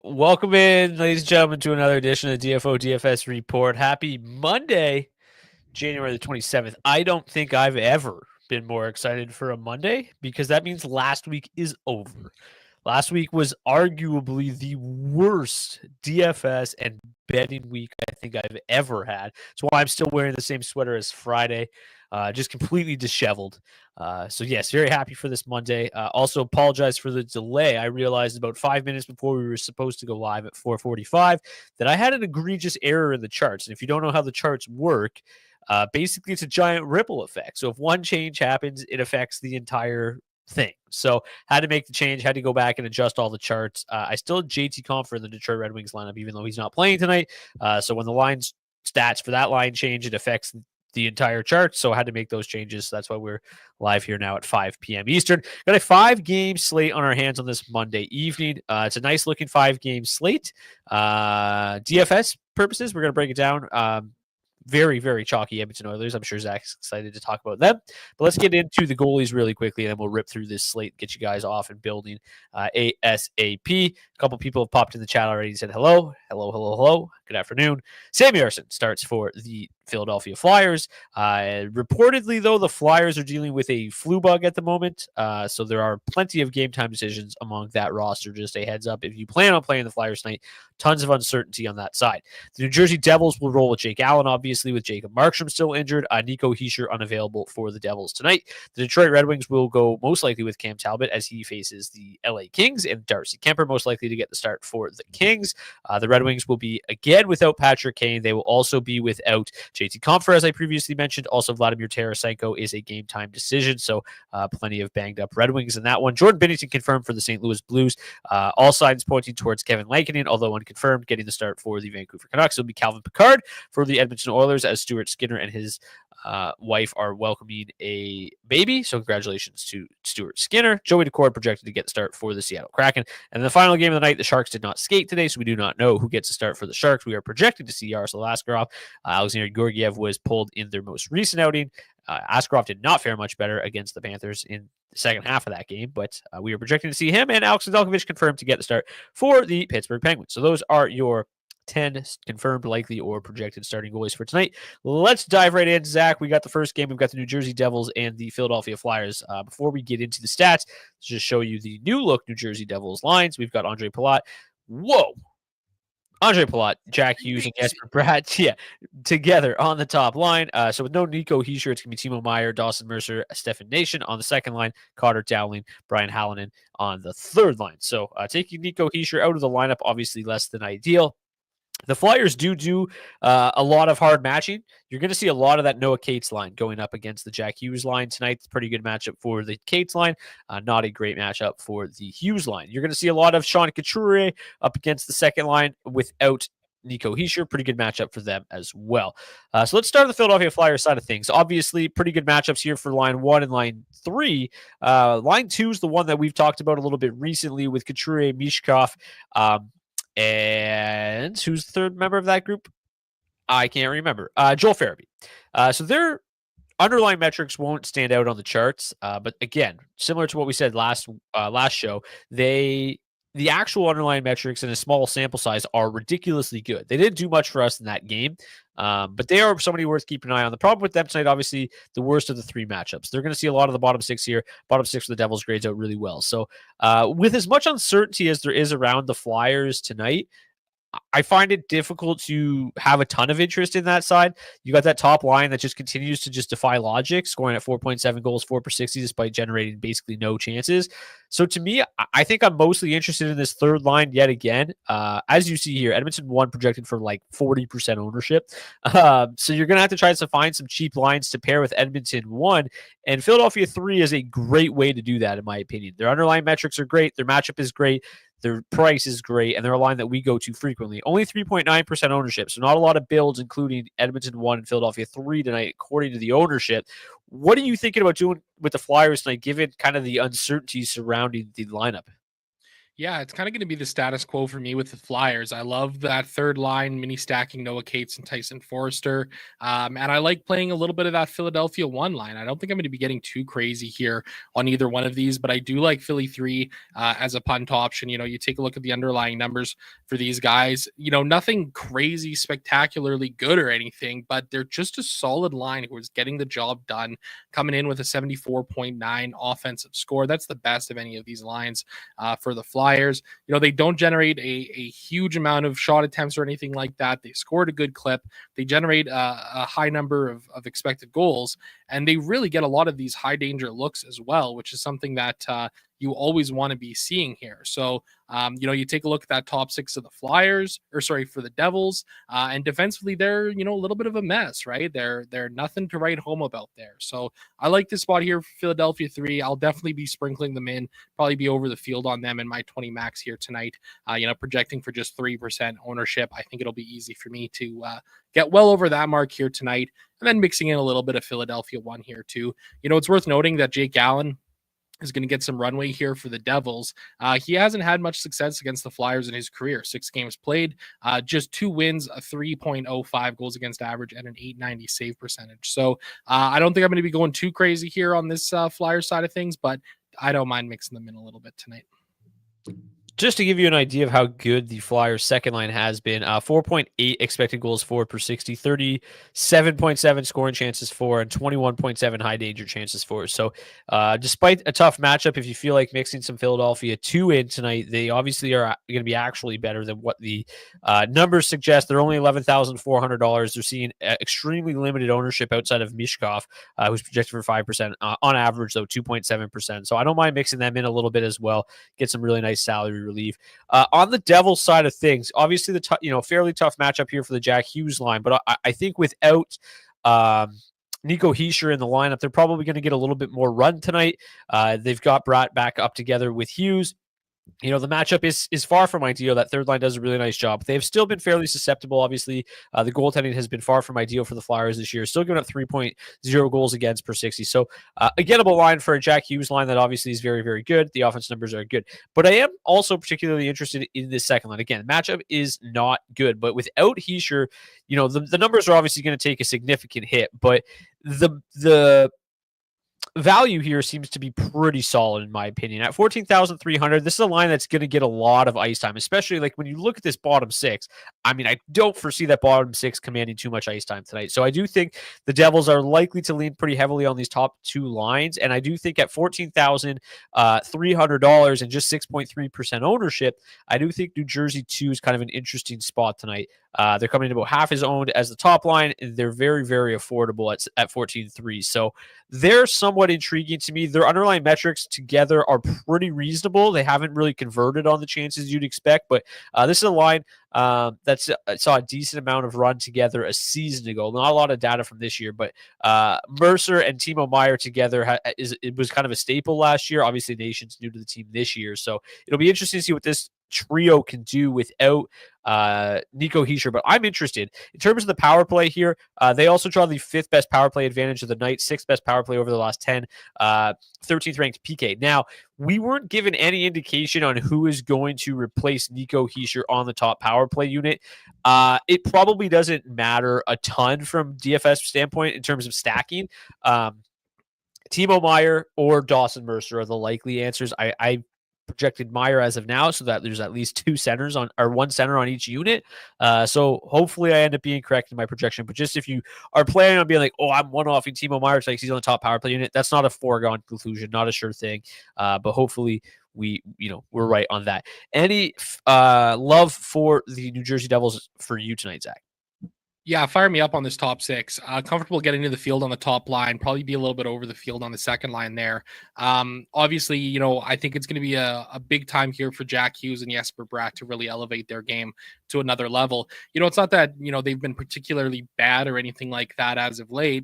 Welcome in, ladies and gentlemen, to another edition of the DFO DFS Report. Happy Monday, January the 27th. I don't think I've ever been more excited for a Monday because that means last week is over. Last week was arguably the worst DFS and betting week I think I've ever had. That's why I'm still wearing the same sweater as Friday, just completely disheveled. So yes, very happy for this Monday. Also apologize for the delay. I realized about 5 minutes before we were supposed to go live at 4:45 that I had an egregious error in the charts. And if you don't know how the charts work, basically it's a giant ripple effect. So if one change happens, it affects the entire thing. So had to make the change, had to go back and adjust all the charts. I still had JT Compher in the Detroit Red Wings lineup, even though he's not playing tonight. So when the line's stats for that line change, it affects the entire chart. So I had to make those changes. So that's why we're live here now at 5 p.m. Eastern. Got a 5-game slate on our hands on this Monday evening. It's a nice looking 5-game slate. DFS purposes, we're going to break it down. Very, very chalky Edmonton Oilers. I'm sure Zach's excited to talk about them. But let's get into the goalies really quickly, and then we'll rip through this slate, get you guys off and building ASAP. A couple people have popped in the chat already and said hello. Hello. Good afternoon. Sam Harrison starts for the Philadelphia Flyers. Reportedly, though, the Flyers are dealing with a flu bug at the moment, so there are plenty of game time decisions among that roster. Just a heads up, if you plan on playing the Flyers tonight, tons of uncertainty on that side. The New Jersey Devils will roll with Jake Allen, obviously, with Jacob Markstrom still injured. Nico Hischier unavailable for the Devils tonight. The Detroit Red Wings will go most likely with Cam Talbot as he faces the LA Kings, and Darcy Kemper most likely to get the start for the Kings. The Red Wings will be again without Patrick Kane. They will also be without JT Compher, as I previously mentioned. Also, Vladimir Tarasenko is a game time decision, so plenty of banged up Red Wings in that one. Jordan Binnington confirmed for the St. Louis Blues. All signs pointing towards Kevin Lankinen, although unconfirmed. Getting the start for the Vancouver Canucks will be Calvin Pickard for the Edmonton Oilers, as Stuart Skinner and his wife are welcoming a baby. So congratulations to Stuart Skinner. Joey Daccord projected to get the start for the Seattle Kraken. And the final game of the night, the Sharks did not skate today, so we do not know who gets the start for the Sharks. We are projected to see Yaroslav Askarov. Alexander Georgiev was pulled in their most recent outing. Askarov did not fare much better against the Panthers in the second half of that game, but we are projecting to see him, and Alex Nedeljkovic confirmed to get the start for the Pittsburgh Penguins. So those are your 10 confirmed, likely, or projected starting goalies for tonight. Let's dive right in, Zach. We got the first game. We've got the New Jersey Devils and the Philadelphia Flyers. Before we get into the stats, let's just show you the new look New Jersey Devils lines. We've got Andre Palat. Whoa. Andre Palat, Jack Hughes, and Jesper Bratt, together on the top line. So with no Nico Hischier, it's going to be Timo Meier, Dawson Mercer, Stefan Nation on the second line, Carter Dowling, Brian Hallinan on the third line. So taking Nico Hischier out of the lineup, obviously less than ideal. The Flyers do a lot of hard matching. You're going to see a lot of that Noah Cates line going up against the Jack Hughes line tonight. It's a pretty good matchup for the Cates line. Not a great matchup for the Hughes line. You're going to see a lot of Sean Couturier up against the second line without Nico Hischier. Pretty good matchup for them as well. So let's start on the Philadelphia Flyers side of things. Obviously, pretty good matchups here for line 1 and line 3. Line 2 is the one that we've talked about a little bit recently with Couturier, Mishkov, and who's the third member of that group? I can't remember. Joel Farabee. So their underlying metrics won't stand out on the charts. But again, similar to what we said last show, the actual underlying metrics in a small sample size are ridiculously good. They didn't do much for us in that game, but they are somebody worth keeping an eye on. The problem with them tonight, obviously, the worst of the 3 matchups. They're going to see a lot of the bottom 6 here. Bottom 6 for the Devils grades out really well. So with as much uncertainty as there is around the Flyers tonight, I find it difficult to have a ton of interest in that side. You got that top line that just continues to just defy logic, scoring at 4.7 goals, 4 per 60, despite generating basically no chances. So to me, I think I'm mostly interested in this third line yet again. As you see here, Edmonton 1 projected for like 40% ownership. So you're going to have to try to find some cheap lines to pair with Edmonton 1. And Philadelphia 3 is a great way to do that, in my opinion. Their underlying metrics are great. Their matchup is great. Their price is great, and they're a line that we go to frequently. Only 3.9% ownership, so not a lot of builds, including Edmonton 1 and Philadelphia 3 tonight, according to the ownership. What are you thinking about doing with the Flyers tonight, given kind of the uncertainty surrounding the lineup? Yeah, it's kind of going to be the status quo for me with the Flyers. I love that third line mini stacking Noah Cates and Tyson Forrester. And I like playing a little bit of that Philadelphia one line. I don't think I'm going to be getting too crazy here on either one of these, but I do like Philly 3 as a punt option. You take a look at the underlying numbers for these guys, nothing crazy, spectacularly good or anything, but they're just a solid line who is getting the job done, coming in with a 74.9 offensive score. That's the best of any of these lines for the Flyers. They don't generate a huge amount of shot attempts or anything like that. They scored a good clip. They generate a high number of expected goals, and they really get a lot of these high danger looks as well, which is something that you always want to be seeing here. So, you take a look at that top six of the Flyers, or sorry, for the Devils, and defensively, they're a little bit of a mess, right? They're nothing to write home about there. So, I like this spot here for Philadelphia 3. I'll definitely be sprinkling them in, probably be over the field on them in my 20 max here tonight. Projecting for just 3% ownership. I think it'll be easy for me to get well over that mark here tonight, and then mixing in a little bit of Philadelphia 1 here too. It's worth noting that Jake Allen is going to get some runway here for the Devils. He hasn't had much success against the Flyers in his career. 6 games played, just 2 wins, a 3.05 goals against average, and an 890 save percentage. So I don't think I'm going to be going too crazy here on this Flyers side of things, but I don't mind mixing them in a little bit tonight. Just to give you an idea of how good the Flyers second line has been, 4.8 expected goals for per 60, 37.7 scoring chances for, and 21.7 high danger chances for. So despite a tough matchup, if you feel like mixing some Philadelphia 2 in tonight, they obviously are going to be actually better than what the numbers suggest. They're only $11,400. They're seeing extremely limited ownership outside of Mishkov, who's projected for 5%. On average, though, 2.7%. So I don't mind mixing them in a little bit as well. Get some really nice salary relief. On the Devils side of things, obviously the fairly tough matchup here for the Jack Hughes line, but I think without Nico Hischier in the lineup, they're probably going to get a little bit more run tonight. They've got Bratt back up together with Hughes. The matchup is far from ideal. That third line does a really nice job. They've still been fairly susceptible. Obviously, the goaltending has been far from ideal for the Flyers this year. Still giving up 3.0 goals against per 60. So a gettable line for a Jack Hughes line that obviously is very, very good. The offense numbers are good. But I am also particularly interested in this second line. Again, matchup is not good. But without Hischier, the numbers are obviously going to take a significant hit. But the value here seems to be pretty solid in my opinion. At 14,300, this is a line that's going to get a lot of ice time, especially like when you look at this bottom 6. I mean, I don't foresee that bottom 6 commanding too much ice time tonight. So I do think the Devils are likely to lean pretty heavily on these top 2 lines, and I do think at $14,300 and just 6.3% ownership, I do think New Jersey 2 is kind of an interesting spot tonight. They're coming in about half as owned as the top line, and they're very, very affordable at 14.3. So they're somewhat intriguing to me. Their underlying metrics together are pretty reasonable. They haven't really converted on the chances you'd expect, but this is a line that saw a decent amount of run together a season ago. Not a lot of data from this year, but Mercer and Timo Meier together it was kind of a staple last year. Obviously, Nation's new to the team this year, so it'll be interesting to see what this trio can do without Nico Hischier, but I'm interested in terms of the power play here. They also draw the 5th best power play advantage of the night, 6th best power play over the last 10, 13th ranked PK. Now, we weren't given any indication on who is going to replace Nico Hischier on the top power play unit. It probably doesn't matter a ton from DFS standpoint in terms of stacking. Timo Meier or Dawson Mercer are the likely answers. I projected Meier as of now, so that there's at least 2 centers or 1 center on each unit. So hopefully I end up being correct in my projection. But just if you are planning on being like, oh, I'm one-offing Timo Meier like he's on the top power play unit, that's not a foregone conclusion, not a sure thing. But hopefully we're right on that. Any love for the New Jersey Devils for you tonight, Zach? Yeah, fire me up on this top 6. Comfortable getting to the field on the top line, probably be a little bit over the field on the second line there. Obviously, I think it's going to be a big time here for Jack Hughes and Jesper Bratt to really elevate their game to another level. It's not that, they've been particularly bad or anything like that as of late.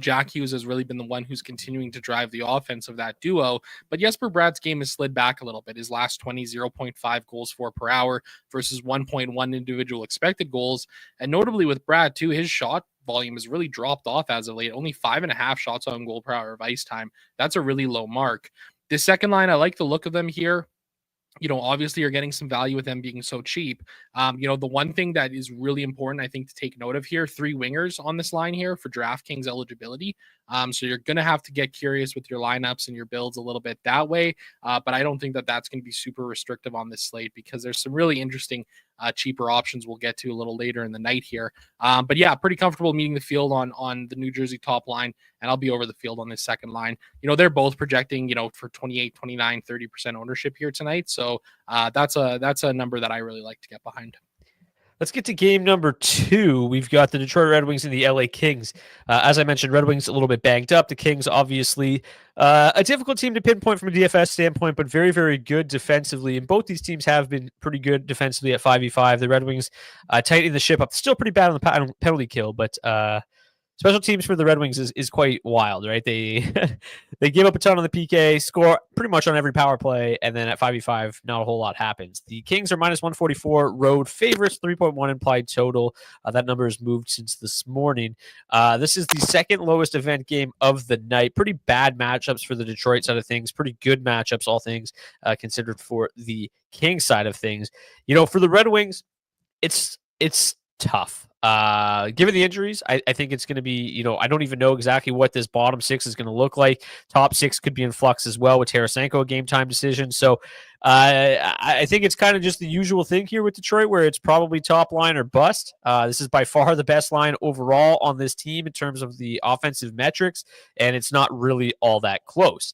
Jack Hughes has really been the one who's continuing to drive the offense of that duo. But Jesper Bratt's game has slid back a little bit. His last 20, 0.5 goals for per hour versus 1.1 individual expected goals. And notably with Bratt, too, his shot volume has really dropped off as of late. Only 5.5 shots on goal per hour of ice time. That's a really low mark. This second line, I like the look of them here. Obviously you're getting some value with them being so cheap. The one thing that is really important, I think, to take note of here, 3 wingers on this line here for DraftKings eligibility. So you're going to have to get curious with your lineups and your builds a little bit that way. But I don't think that that's going to be super restrictive on this slate because there's some really interesting cheaper options we'll get to a little later in the night here. But yeah, pretty comfortable meeting the field on the New Jersey top line, and I'll be over the field on this second line. They're both projecting, for 28, 29, 30% ownership here tonight. So that's a number that I really like to get behind. Let's get to game number 2. We've got the Detroit Red Wings and the LA Kings. As I mentioned, Red Wings a little bit banged up. The Kings, obviously, a difficult team to pinpoint from a DFS standpoint, but very, very good defensively. And both these teams have been pretty good defensively at 5v5. The Red Wings tightening the ship up. Still pretty bad on the penalty kill, but special teams for the Red Wings is quite wild, right? They they give up a ton on the PK, score pretty much on every power play, and then at 5v5, not a whole lot happens. The Kings are minus 144 road favorites, 3.1 implied total. That number has moved since this morning. This is the second lowest event game of the night. Pretty bad matchups for the Detroit side of things. Pretty good matchups, all things considered, for the Kings side of things. For the Red Wings, it's tough. Given the injuries, I think it's going to be, I don't even know exactly what this bottom 6 is going to look like. Top 6 could be in flux as well with Tarasenko, a game time decision. So I think it's kind of just the usual thing here with Detroit, where it's probably top line or bust. This is by far the best line overall on this team in terms of the offensive metrics, and it's not really all that close.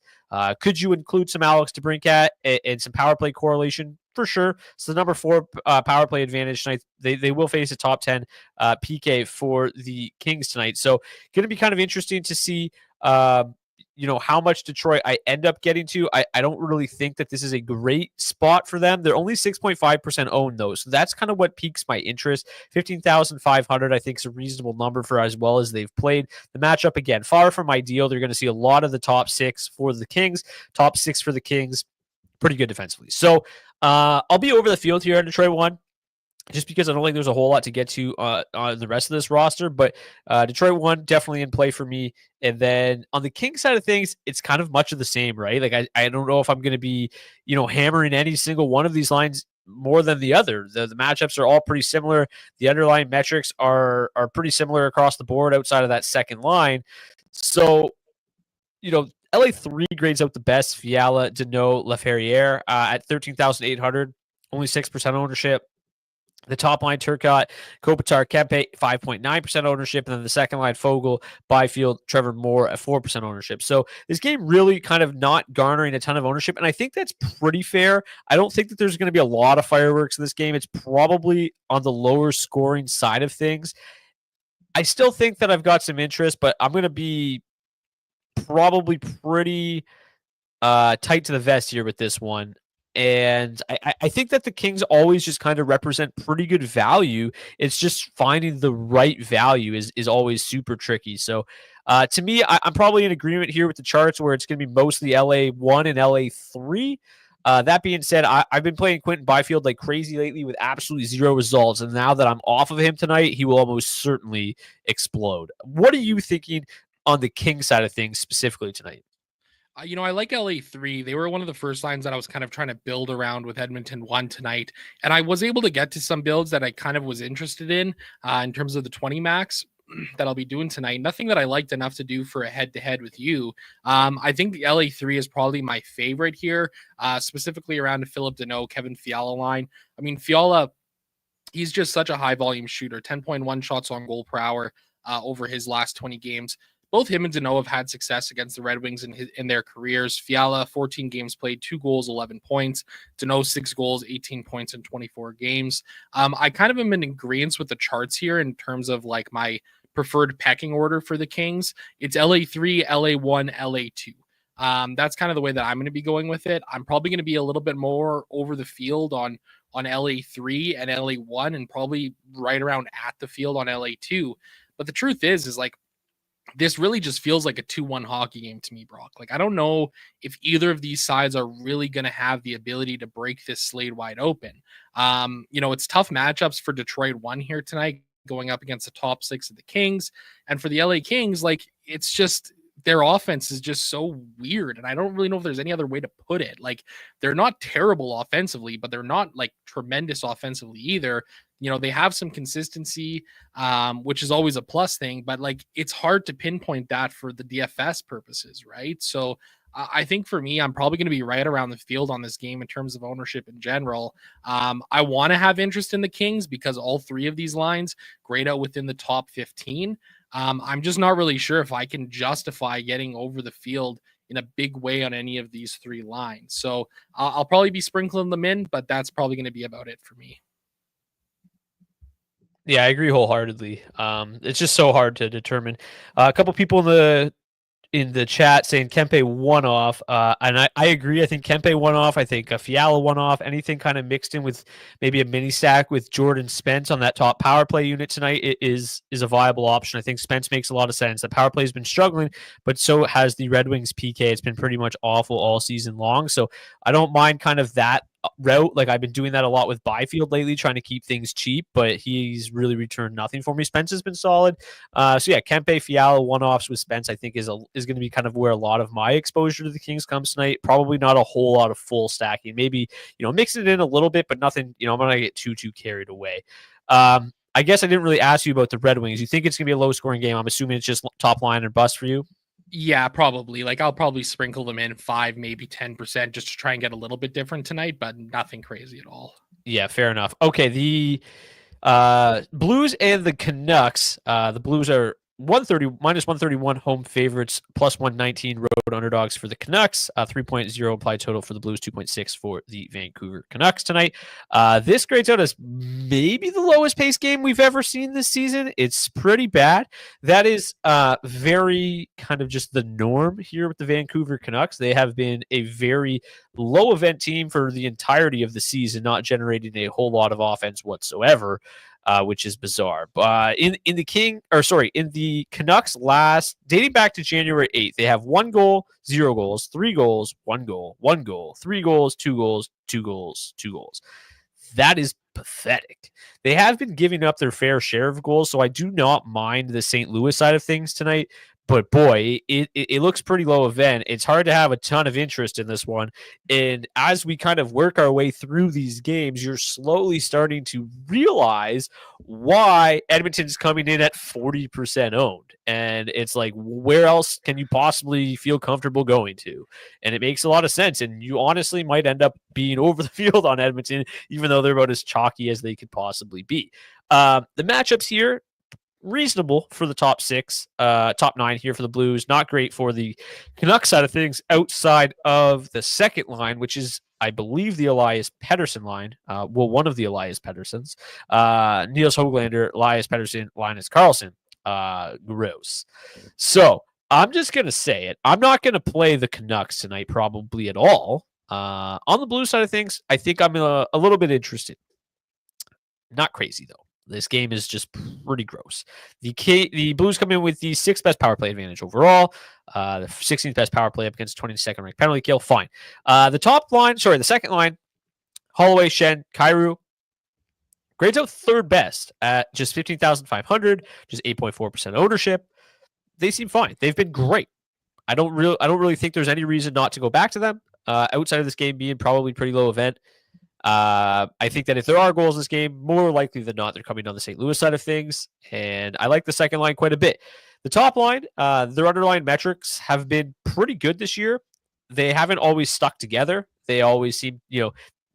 Could you include some Alex DeBrincat and some power play correlation? For sure. So the number 4 power play advantage tonight. They will face a top 10 PK for the Kings tonight. So going to be kind of interesting to see how much Detroit I end up getting to. I don't really think that this is a great spot for them. They're only 6.5% owned, though. So that's kind of what piques my interest. 15,500, I think, is a reasonable number for as well as they've played. The matchup, again, far from ideal. They're going to see a lot of the top 6 for the Kings. Top 6 for the Kings. Pretty good defensively. So I'll be over the field here on Detroit 1. Just because I don't think there's a whole lot to get to on the rest of this roster. But Detroit 1, definitely in play for me. And then on the Kings side of things, it's kind of much of the same, right? Like I don't know if I'm going to be, hammering any single one of these lines more than the other. The matchups are all pretty similar. The underlying metrics are pretty similar across the board outside of that second line. So, LA3 grades out the best. Fiala, Deneau, Laferriere at 13,800, only 6% ownership. The top line, Turcotte, Kopitar, Kempe, 5.9% ownership. And then the second line, Fogle, Byfield, Trevor Moore at 4% ownership. So this game really kind of not garnering a ton of ownership. And I think that's pretty fair. I don't think that there's going to be a lot of fireworks in this game. It's probably on the lower scoring side of things. I still think that I've got some interest, but I'm going to be probably pretty tight to the vest here with this one. And I think that the Kings always just kind of represent pretty good value. It's just finding the right value is always super tricky. So to me, I'm probably in agreement here with the charts where it's going to be mostly LA1 and LA3. That being said, I've been playing Quentin Byfield like crazy lately with absolutely zero results. And now that I'm off of him tonight, he will almost certainly explode. What are you thinking on the King side of things specifically tonight? I like LA3. They were one of the first lines that I was kind of trying to build around with Edmonton 1 tonight. And I was able to get to some builds that I kind of was interested in terms of the 20 max that I'll be doing tonight. Nothing that I liked enough to do for a head-to-head with you. I think the LA3 is probably my favorite here, specifically around the Philip Deneau, Kevin Fiala line. I mean, Fiala, he's just such a high-volume shooter, 10.1 shots on goal per hour over his last 20 games. Both him and Deneau have had success against the Red Wings in their careers. Fiala, 14 games played, 2 goals, 11 points. Deneau, 6 goals, 18 points in 24 games. I kind of am in agreement with the charts here in terms of like my preferred pecking order for the Kings. It's LA3, LA1, LA2. That's kind of the way that I'm going to be going with it. I'm probably going to be a little bit more over the field on LA3 and LA1 and probably right around at the field on LA2. But the truth is like, this really just feels like a 2-1 hockey game to me, Brock. Like, I don't know if either of these sides are really going to have the ability to break this slate wide open. It's tough matchups for Detroit 1 here tonight, going up against the top 6 of the Kings. And for the LA Kings, like, it's just, their offense is just so weird. And I don't really know if there's any other way to put it. Like, they're not terrible offensively, but they're not like tremendous offensively either. You know, they have some consistency, which is always a plus thing, but like, it's hard to pinpoint that for the DFS purposes, right? So I think for me, I'm probably going to be right around the field on this game in terms of ownership in general. I want to have interest in the Kings because all three of these lines grade out within the top 15. I'm just not really sure if I can justify getting over the field in a big way on any of these three lines. So I'll probably be sprinkling them in, but that's probably going to be about it for me. Yeah, I agree wholeheartedly. It's just so hard to determine. A couple people in the chat saying Kempe one off, and I agree. I think Kempe one off. I think Fiala one off. Anything kind of mixed in with maybe a mini stack with Jordan Spence on that top power play unit tonight is a viable option. I think Spence makes a lot of sense. The power play has been struggling, but so has the Red Wings PK. It's been pretty much awful all season long. So I don't mind kind of that route. Like, I've been doing that a lot with Byfield lately, trying to keep things cheap, but he's really returned nothing for me. Spence has been solid. So yeah, Kempe, Fiala, one-offs with Spence, I think is going to be kind of where a lot of my exposure to the Kings comes tonight. Probably not a whole lot of full stacking. Maybe, mixing it in a little bit, but nothing, I'm not going to get too carried away. I guess I didn't really ask you about the Red Wings. You think it's going to be a low-scoring game? I'm assuming it's just top line or bust for you? Yeah, probably. Like, I'll probably sprinkle them in 5, maybe 10% just to try and get a little bit different tonight, but nothing crazy at all. Yeah, fair enough. Okay, the Blues and the Canucks. The Blues are minus 131 home favorites, plus 119 road underdogs for the Canucks. 3.0 implied total for the Blues, 2.6 for the Vancouver Canucks tonight. This grades out as maybe the lowest pace game we've ever seen this season. It's pretty bad. That is very kind of just the norm here with the Vancouver Canucks. They have been a very low event team for the entirety of the season, not generating a whole lot of offense whatsoever. Which is bizarre. In the Canucks dating back to January 8th, they have 1 goal, 0 goals, 3 goals, 1 goal, 1 goal, 3 goals, 2 goals, 2 goals, 2 goals. That is pathetic. They have been giving up their fair share of goals, so I do not mind the St. Louis side of things tonight. But boy, it looks pretty low event. It's hard to have a ton of interest in this one. And as we kind of work our way through these games, you're slowly starting to realize why Edmonton's coming in at 40% owned. And it's like, where else can you possibly feel comfortable going to? And it makes a lot of sense. And you honestly might end up being over the field on Edmonton, even though they're about as chalky as they could possibly be. The matchups here, reasonable for the top 9 here for the Blues. Not great for the Canucks side of things outside of the second line, which is, I believe, the Elias Pettersson line. One of the Elias Petterssons. Niels Höglander, Elias Pettersson, Linus Karlsson. Gross. So I'm just going to say it. I'm not going to play the Canucks tonight probably at all. On the Blues side of things, I think I'm a little bit interested. Not crazy, though. This game is just pretty gross. The Blues come in with the 6th best power play advantage overall. The 16th best power play up against 22nd ranked penalty kill. Fine. The second line, Holloway, Shen, Kyrou, grades out 3rd best at just 15,500, just 8.4% ownership. They seem fine. They've been great. I don't really think there's any reason not to go back to them. Outside of this game being probably pretty low event. I think that if there are goals in this game, more likely than not, they're coming on the St. Louis side of things. And I like the second line quite a bit. The top line, their underlying metrics have been pretty good this year. They haven't always stuck together. They always seem,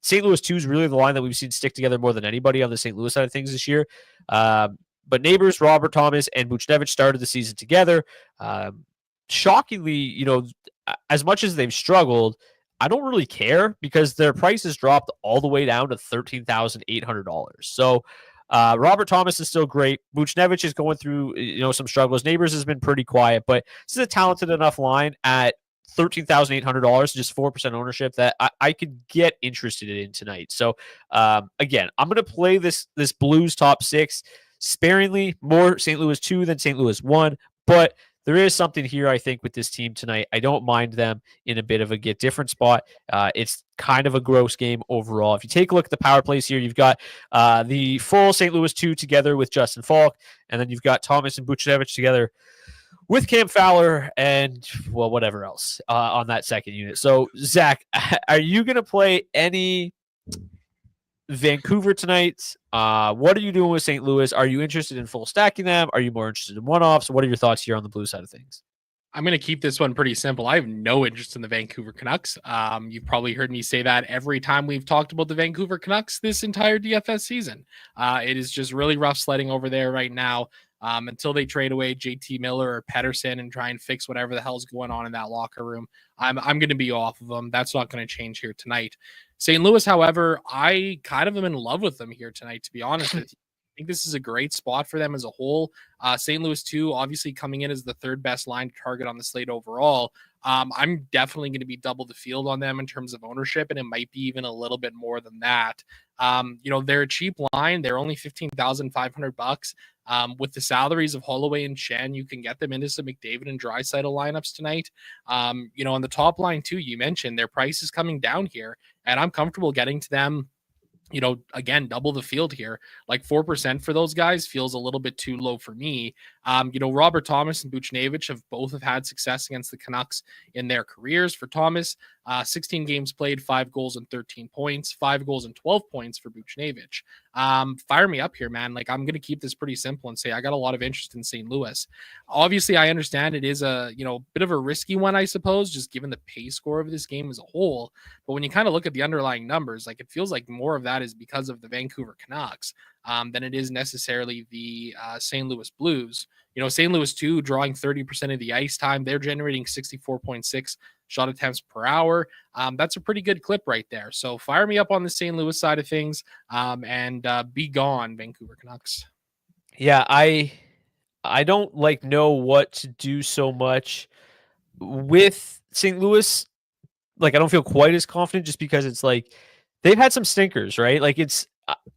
St. Louis 2 is really the line that we've seen stick together more than anybody on the St. Louis side of things this year. But Neighbors, Robert Thomas, and Buchnevich started the season together. Shockingly, as much as they've struggled, I don't really care because their price has dropped all the way down to $13,800. So Robert Thomas is still great. Buchnevich is going through some struggles. Neighbors has been pretty quiet, but this is a talented enough line at $13,800, just 4% ownership that I could get interested in tonight. So again, I'm going to play this Blues top 6 sparingly, more St. Louis 2 than St. Louis 1, but there is something here, I think, with this team tonight. I don't mind them in a bit of a get different spot. It's kind of a gross game overall. If you take a look at the power plays here, you've got the full St. Louis 2 together with Justin Falk, and then you've got Thomas and Buchnevich together with Cam Fowler and, well, whatever else on that second unit. So, Zach, are you going to play any Vancouver tonight? What are you doing with St. Louis? Are you interested in full stacking them? Are you more interested in one-offs? What are your thoughts here on the blue side of things? I'm going to keep this one pretty simple. I have no interest in the Vancouver Canucks. You've probably heard me say that every time we've talked about the Vancouver Canucks this entire DFS season. It is just really rough sledding over there right now until they trade away JT Miller or Pedersen and try and fix whatever the hell's going on in that locker room. I'm going to be off of them. That's not going to change here tonight. St. Louis, however, I kind of am in love with them here tonight, to be honest with you. I think this is a great spot for them as a whole. St. Louis, too, obviously coming in as the third best line to target on the slate overall. I'm definitely going to be double the field on them in terms of ownership, and it might be even a little bit more than that. They're a cheap line. They're only $15,500. With the salaries of Holloway and Shen, you can get them into some McDavid and Draisaitl lineups tonight. On the top line, too, you mentioned their price is coming down here, and I'm comfortable getting to them. Again, double the field here. Like 4% for those guys feels a little bit too low for me. Robert Thomas and Buchnevich have had success against the Canucks in their careers. For Thomas, 16 games played, 5 goals and 13 points, 5 goals and 12 points for Buchnevich. Fire me up here, man. Like, I'm going to keep this pretty simple and say I got a lot of interest in St. Louis. Obviously, I understand it is a bit of a risky one, I suppose, just given the pace score of this game as a whole. But when you kind of look at the underlying numbers, like, it feels like more of that is because of the Vancouver Canucks than it is necessarily the St. Louis Blues. St. Louis, too, drawing 30% of the ice time. They're generating 64.6 shot attempts per hour. That's a pretty good clip right there. So fire me up on the St. Louis side of things and be gone, Vancouver Canucks. Yeah, I don't know what to do so much with St. Louis. Like, I don't feel quite as confident just because it's like they've had some stinkers, right? Like, it's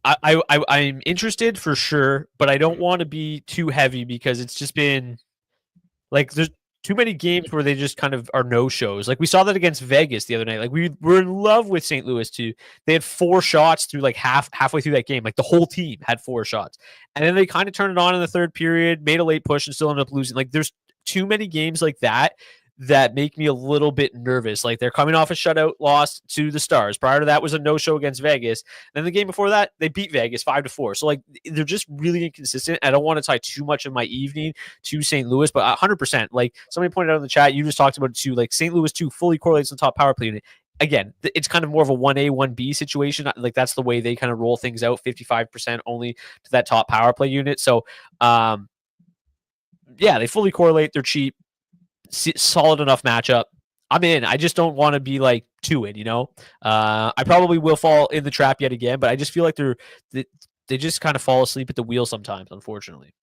I'm interested for sure, but I don't want to be too heavy because it's just been like there's too many games where they just kind of are no shows. Like, we saw that against Vegas the other night. Like, we were in love with St. Louis too. They had 4 shots through like halfway through that game. Like, the whole team had 4 shots, and then they kind of turned it on in the third period, made a late push, and still ended up losing. Like, there's too many games like that make me a little bit nervous. Like, they're coming off a shutout loss to the Stars. Prior to that was a no-show against Vegas. Then the game before that, they beat Vegas 5-4. So, like, they're just really inconsistent. I don't want to tie too much of my evening to St. Louis, but 100%. Like, somebody pointed out in the chat, you just talked about it too. Like, St. Louis too fully correlates with the top power play unit. Again, it's kind of more of a 1A, 1B situation. Like, that's the way they kind of roll things out, 55% only to that top power play unit. So, yeah, they fully correlate. They're cheap. Solid enough matchup. I'm in. I just don't want to be like too in, I probably will fall in the trap yet again, but I just feel like they just kind of fall asleep at the wheel sometimes, unfortunately.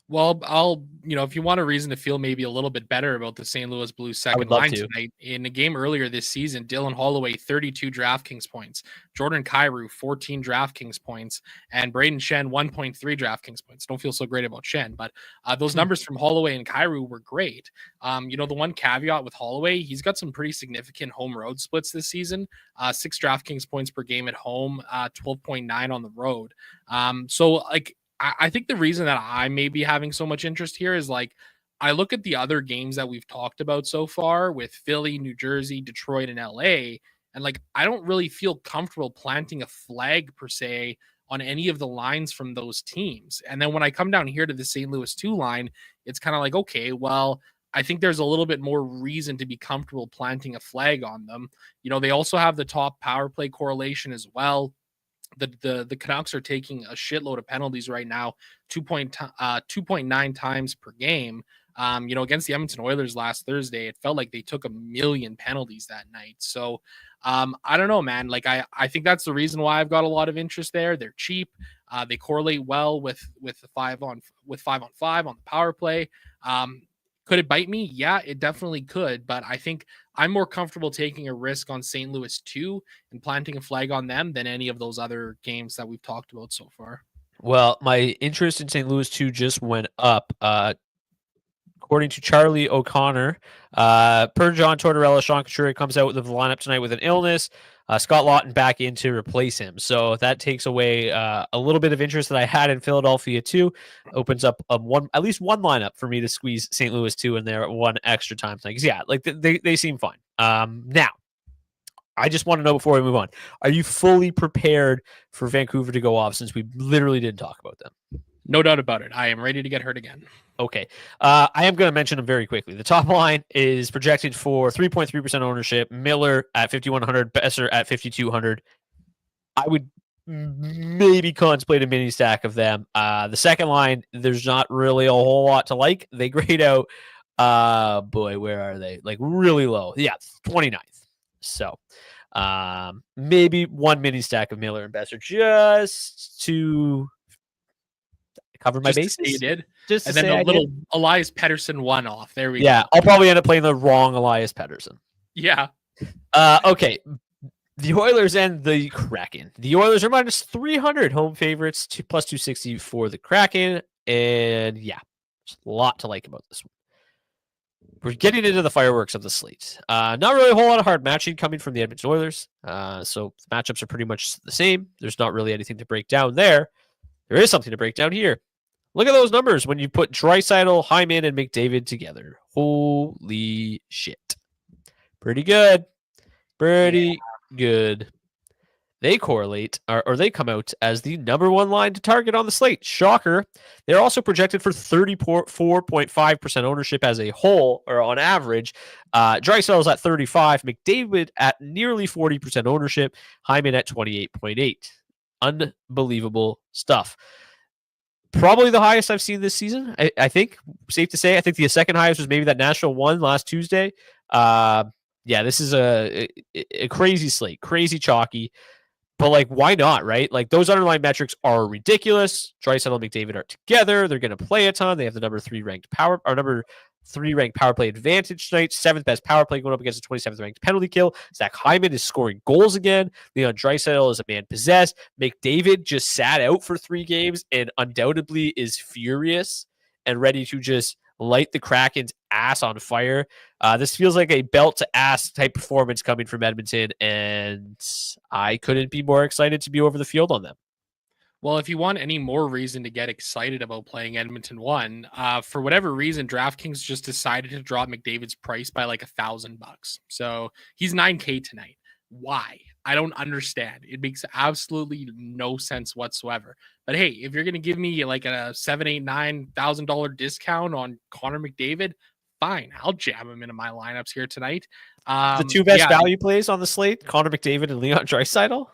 Well, I'll, if you want a reason to feel maybe a little bit better about the St. Louis Blues second line tonight, in a game earlier this season, Dylan Holloway, 32 DraftKings points, Jordan Kyrou, 14 DraftKings points, and Braden Shen, 1.3 DraftKings points. Don't feel so great about Shen, but those numbers from Holloway and Kyrou were great. The one caveat with Holloway, he's got some pretty significant home road splits this season, 6 DraftKings points per game at home, 12.9 on the road. I think the reason that I may be having so much interest here is like, I look at the other games that we've talked about so far with Philly, New Jersey, Detroit, and LA. And like, I don't really feel comfortable planting a flag per se on any of the lines from those teams. And then when I come down here to the St. Louis 2 line, it's kind of like, okay, well, I think there's a little bit more reason to be comfortable planting a flag on them. They also have the top power play correlation as well. The Canucks are taking a shitload of penalties right now, 2.9 times per game. Against the Edmonton Oilers last Thursday, it felt like they took 1 million penalties that night. So I don't know, man. Like, I think that's the reason why I've got a lot of interest there. They're cheap. They correlate well with the 5-on-5 on the power play. Could it bite me? Yeah, it definitely could. But I think I'm more comfortable taking a risk on St. Louis 2 and planting a flag on them than any of those other games that we've talked about so far. Well, my interest in St. Louis 2 just went up. According to Charlie O'Connor, per John Tortorella, Sean Couturier comes out with the lineup tonight with an illness. Scott Lawton back in to replace him. So that takes away a little bit of interest that I had in Philadelphia too. Opens up at least one lineup for me to squeeze St. Louis 2 in there one extra time. Things, yeah, like they seem fine. Now, I just want to know before we move on: are you fully prepared for Vancouver to go off? Since we literally didn't talk about them. No doubt about it. I am ready to get hurt again. Okay. I am going to mention them very quickly. The top line is projected for 3.3% ownership. Miller at 5,100, Besser at 5,200. I would maybe contemplate a mini stack of them. The second line, there's not really a whole lot to like. They grade out, where are they? Like really low. Yeah, 29th. So maybe one mini stack of Miller and Besser just to cover my bases. You did. Just and then a little Elias Pettersson one off. There we go. Yeah, I'll probably end up playing the wrong Elias Pettersson. Yeah. Okay. The Oilers and the Kraken. The Oilers are minus 300 home favorites, plus 260 for the Kraken. And yeah, there's a lot to like about this one. We're getting into the fireworks of the slate. Not really a whole lot of hard matching coming from the Edmonton Oilers. So matchups are pretty much the same. There's not really anything to break down there. There is something to break down here. Look at those numbers when you put Draisaitl, Hyman, and McDavid together. Holy shit. Pretty good. Pretty good. They correlate, or they come out as the number one line to target on the slate. Shocker. They're also projected for 34.5% ownership as a whole, or on average. Draisaitl's at 35. McDavid at nearly 40% ownership. Hyman at 28.8. Unbelievable stuff. Probably the highest I've seen this season. I think, safe to say. I think the second highest was maybe that Nashville one last Tuesday. Yeah, this is a crazy slate, crazy chalky. But, like, why not, right? Like, those underlying metrics are ridiculous. Draisaitl and McDavid are together. They're going to play a ton. They have the number three ranked power play advantage tonight. 7th best power play going up against the 27th ranked penalty kill. Zach Hyman is scoring goals again. Leon Draisaitl is a man possessed. McDavid just sat out for 3 games and undoubtedly is furious and ready to just light the Kraken's ass on fire. This feels like a belt to ass type performance coming from Edmonton, and I couldn't be more excited to be over the field on them. Well, if you want any more reason to get excited about playing Edmonton 1, for whatever reason, DraftKings just decided to drop McDavid's price by like $1,000. So he's $9K tonight. Why? I don't understand. It makes absolutely no sense whatsoever. But hey, if you're going to give me like a $7,000, $8,000, $9,000 discount on Connor McDavid, fine. I'll jam him into my lineups here tonight. The 2 best value plays on the slate, Connor McDavid and Leon Draisaitl.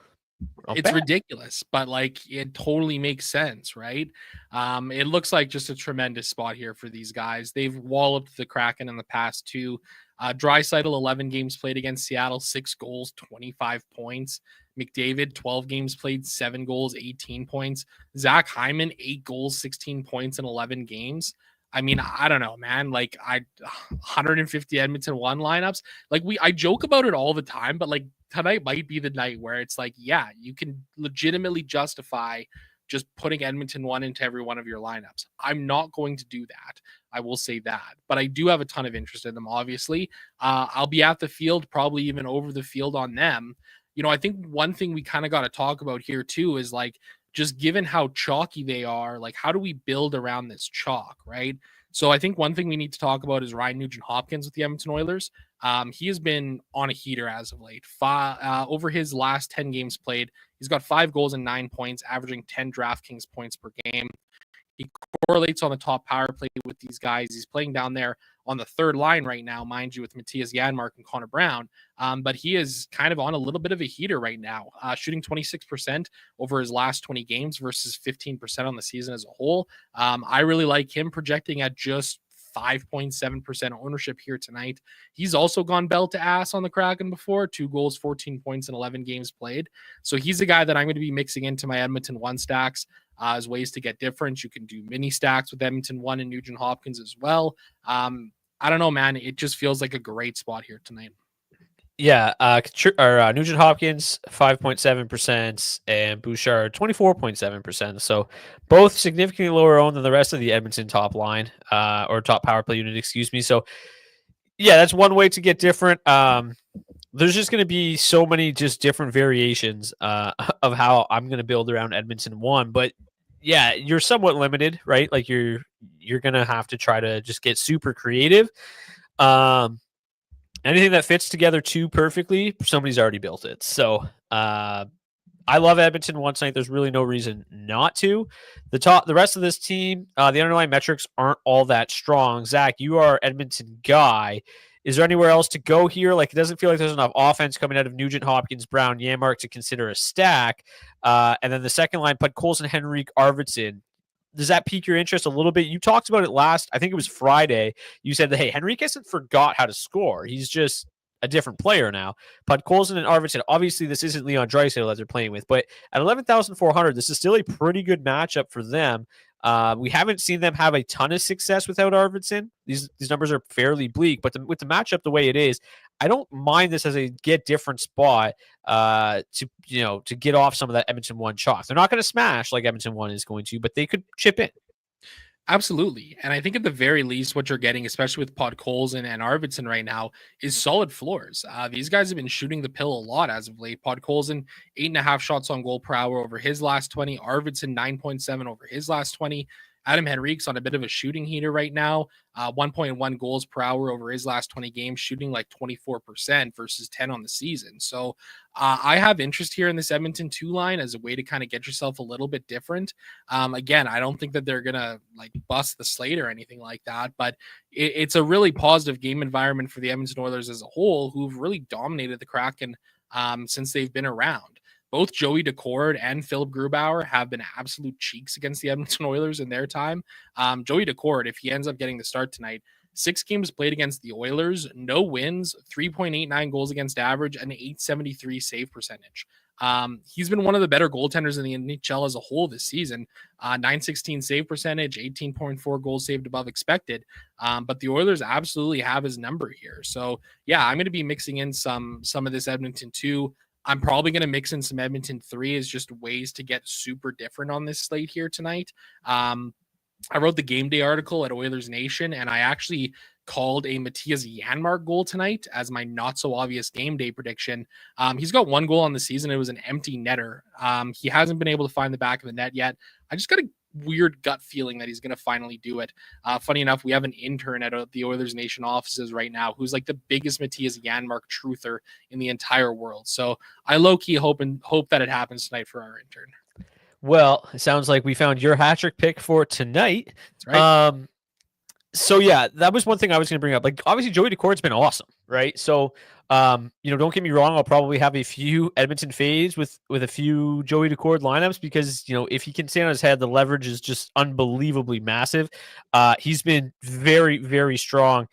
It's ridiculous, but like it totally makes sense, right? It looks like just a tremendous spot here for these guys. They've walloped the Kraken in the past 2. Draisaitl, 11 games played against Seattle, 6 goals, 25 points. McDavid, 12 games played, 7 goals, 18 points. Zach Hyman, 8 goals, 16 points in 11 games. I mean, I don't know, man. Like 150 Edmonton 1 lineups. Like I joke about it all the time, but like tonight might be the night where it's like, yeah, you can legitimately justify just putting Edmonton 1 into every one of your lineups. I'm not going to do that. I will say that, but I do have a ton of interest in them. Obviously, I'll be at the field, probably even over the field on them. You know, I think one thing we kind of got to talk about here too is like, just given how chalky they are, like how do we build around this chalk, right? So I think one thing we need to talk about is Ryan Nugent-Hopkins with the Edmonton Oilers. He has been on a heater as of late. Over his last 10 games played, he's got 5 goals and 9 points, averaging 10 DraftKings points per game. He correlates on the top power play with these guys. He's playing down there on the third line right now, mind you, with Matthias Janmark and Connor Brown. But he is kind of on a little bit of a heater right now, shooting 26% over his last 20 games versus 15% on the season as a whole. I really like him projecting at just 5.7% ownership here tonight. He's also gone bell to ass on the Kraken before, 2 goals, 14 points in 11 games played. So he's a guy that I'm going to be mixing into my Edmonton 1 stacks as ways to get different. You can do mini stacks with Edmonton 1 and Nugent Hopkins as well. I don't know, man. It just feels like a great spot here tonight. Yeah, Nugent Hopkins 5.7% and Bouchard 24.7%. So both significantly lower owned than the rest of the Edmonton top line, or top power play unit, excuse me. So yeah, that's one way to get different. there's just going to be so many just different variations of how I'm going to build around Edmonton 1. But yeah, you're somewhat limited, right? Like you're going to have to try to just get super creative. Anything that fits together too perfectly, somebody's already built it. So I love Edmonton one tonight. There's really no reason not to. The rest of this team, the underlying metrics aren't all that strong. Zach, you are Edmonton guy. Is there anywhere else to go here? Like, it doesn't feel like there's enough offense coming out of Nugent, Hopkins, Brown, Janmark to consider a stack. And then the second line, Podkolzin, Henrique, Arvidsson. Does that pique your interest a little bit? You talked about it I think it was Friday. You said that, hey, Henrique hasn't forgot how to score. He's just a different player now. Podkolzin and Arvidsson, obviously this isn't Leon Draisaitl that they're playing with, but at 11,400, this is still a pretty good matchup for them. We haven't seen them have a ton of success without Arvidsson. These numbers are fairly bleak, but with the matchup the way it is, I don't mind this as a get different spot to get off some of that Edmonton 1 chalk. They're not going to smash like Edmonton 1 is going to, but they could chip in. Absolutely. And I think at the very least, what you're getting, especially with Podkolzin and Arvidsson right now, is solid floors. These guys have been shooting the pill a lot as of late. Podkolzin, 8.5 shots on goal per hour over his last 20. Arvidsson, 9.7 over his last 20. Adam Henrique's on a bit of a shooting heater right now. 1.1 goals per hour over his last 20 games, shooting like 24% versus 10 on the season. So I have interest here in this Edmonton 2 line as a way to kind of get yourself a little bit different. Again, I don't think that they're going to like bust the slate or anything like that, but it's a really positive game environment for the Edmonton Oilers as a whole, who've really dominated the Kraken since they've been around. Both Joey Decord and Philip Grubauer have been absolute cheeks against the Edmonton Oilers in their time. Joey Decord, if he ends up getting the start tonight, 6 games played against the Oilers, no wins, 3.89 goals against average, and 873 save percentage. He's been one of the better goaltenders in the NHL as a whole this season. 916 save percentage, 18.4 goals saved above expected. But the Oilers absolutely have his number here. So yeah, I'm going to be mixing in some of this Edmonton 2. I'm probably going to mix in some Edmonton 3 as just ways to get super different on this slate here tonight. I wrote the game day article at Oilers Nation, and I actually called a Matthias Janmark goal tonight as my not so obvious game day prediction. He's got 1 goal on the season. It was an empty netter. He hasn't been able to find the back of the net yet. I just got a weird gut feeling that he's going to finally do it. Funny enough, we have an intern at the Oilers Nation offices right now who's like the biggest Matthias Janmark truther in the entire world. So I low-key hope that it happens tonight for our intern. Well, it sounds like we found your Hattrick pick for tonight. That's right. So yeah, that was one thing I was going to bring up. Like, obviously Joey Decord's been awesome, right? So, don't get me wrong. I'll probably have a few Edmonton fades with a few Joey Decord lineups because, if he can stand on his head, the leverage is just unbelievably massive. He's been very, very strong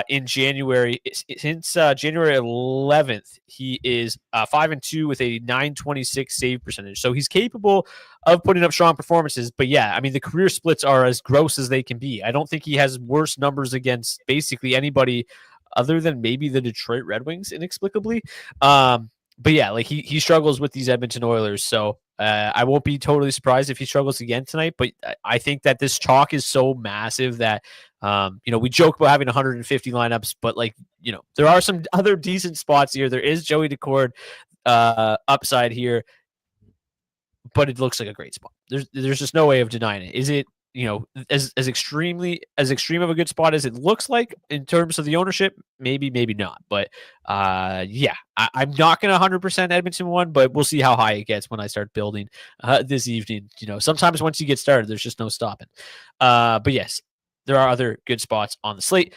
in January. Since January 11th, he is 5-2 with a 926 save percentage. So he's capable of putting up strong performances. But yeah, I mean, the career splits are as gross as they can be. I don't think he has worse numbers against basically anybody other than maybe the Detroit Red Wings, inexplicably. But yeah, like he struggles with these Edmonton Oilers. So I won't be totally surprised if he struggles again tonight. But I think that this chalk is so massive that, we joke about having 150 lineups, but there are some other decent spots here. There is Joey Decord upside here, but it looks like a great spot. There's just no way of denying it. Is it, as extreme of a good spot as it looks like in terms of the ownership? Maybe not. But yeah, I'm not going to 100% Edmonton 1, but we'll see how high it gets when I start building this evening. Sometimes once you get started, there's just no stopping. But yes, there are other good spots on the slate.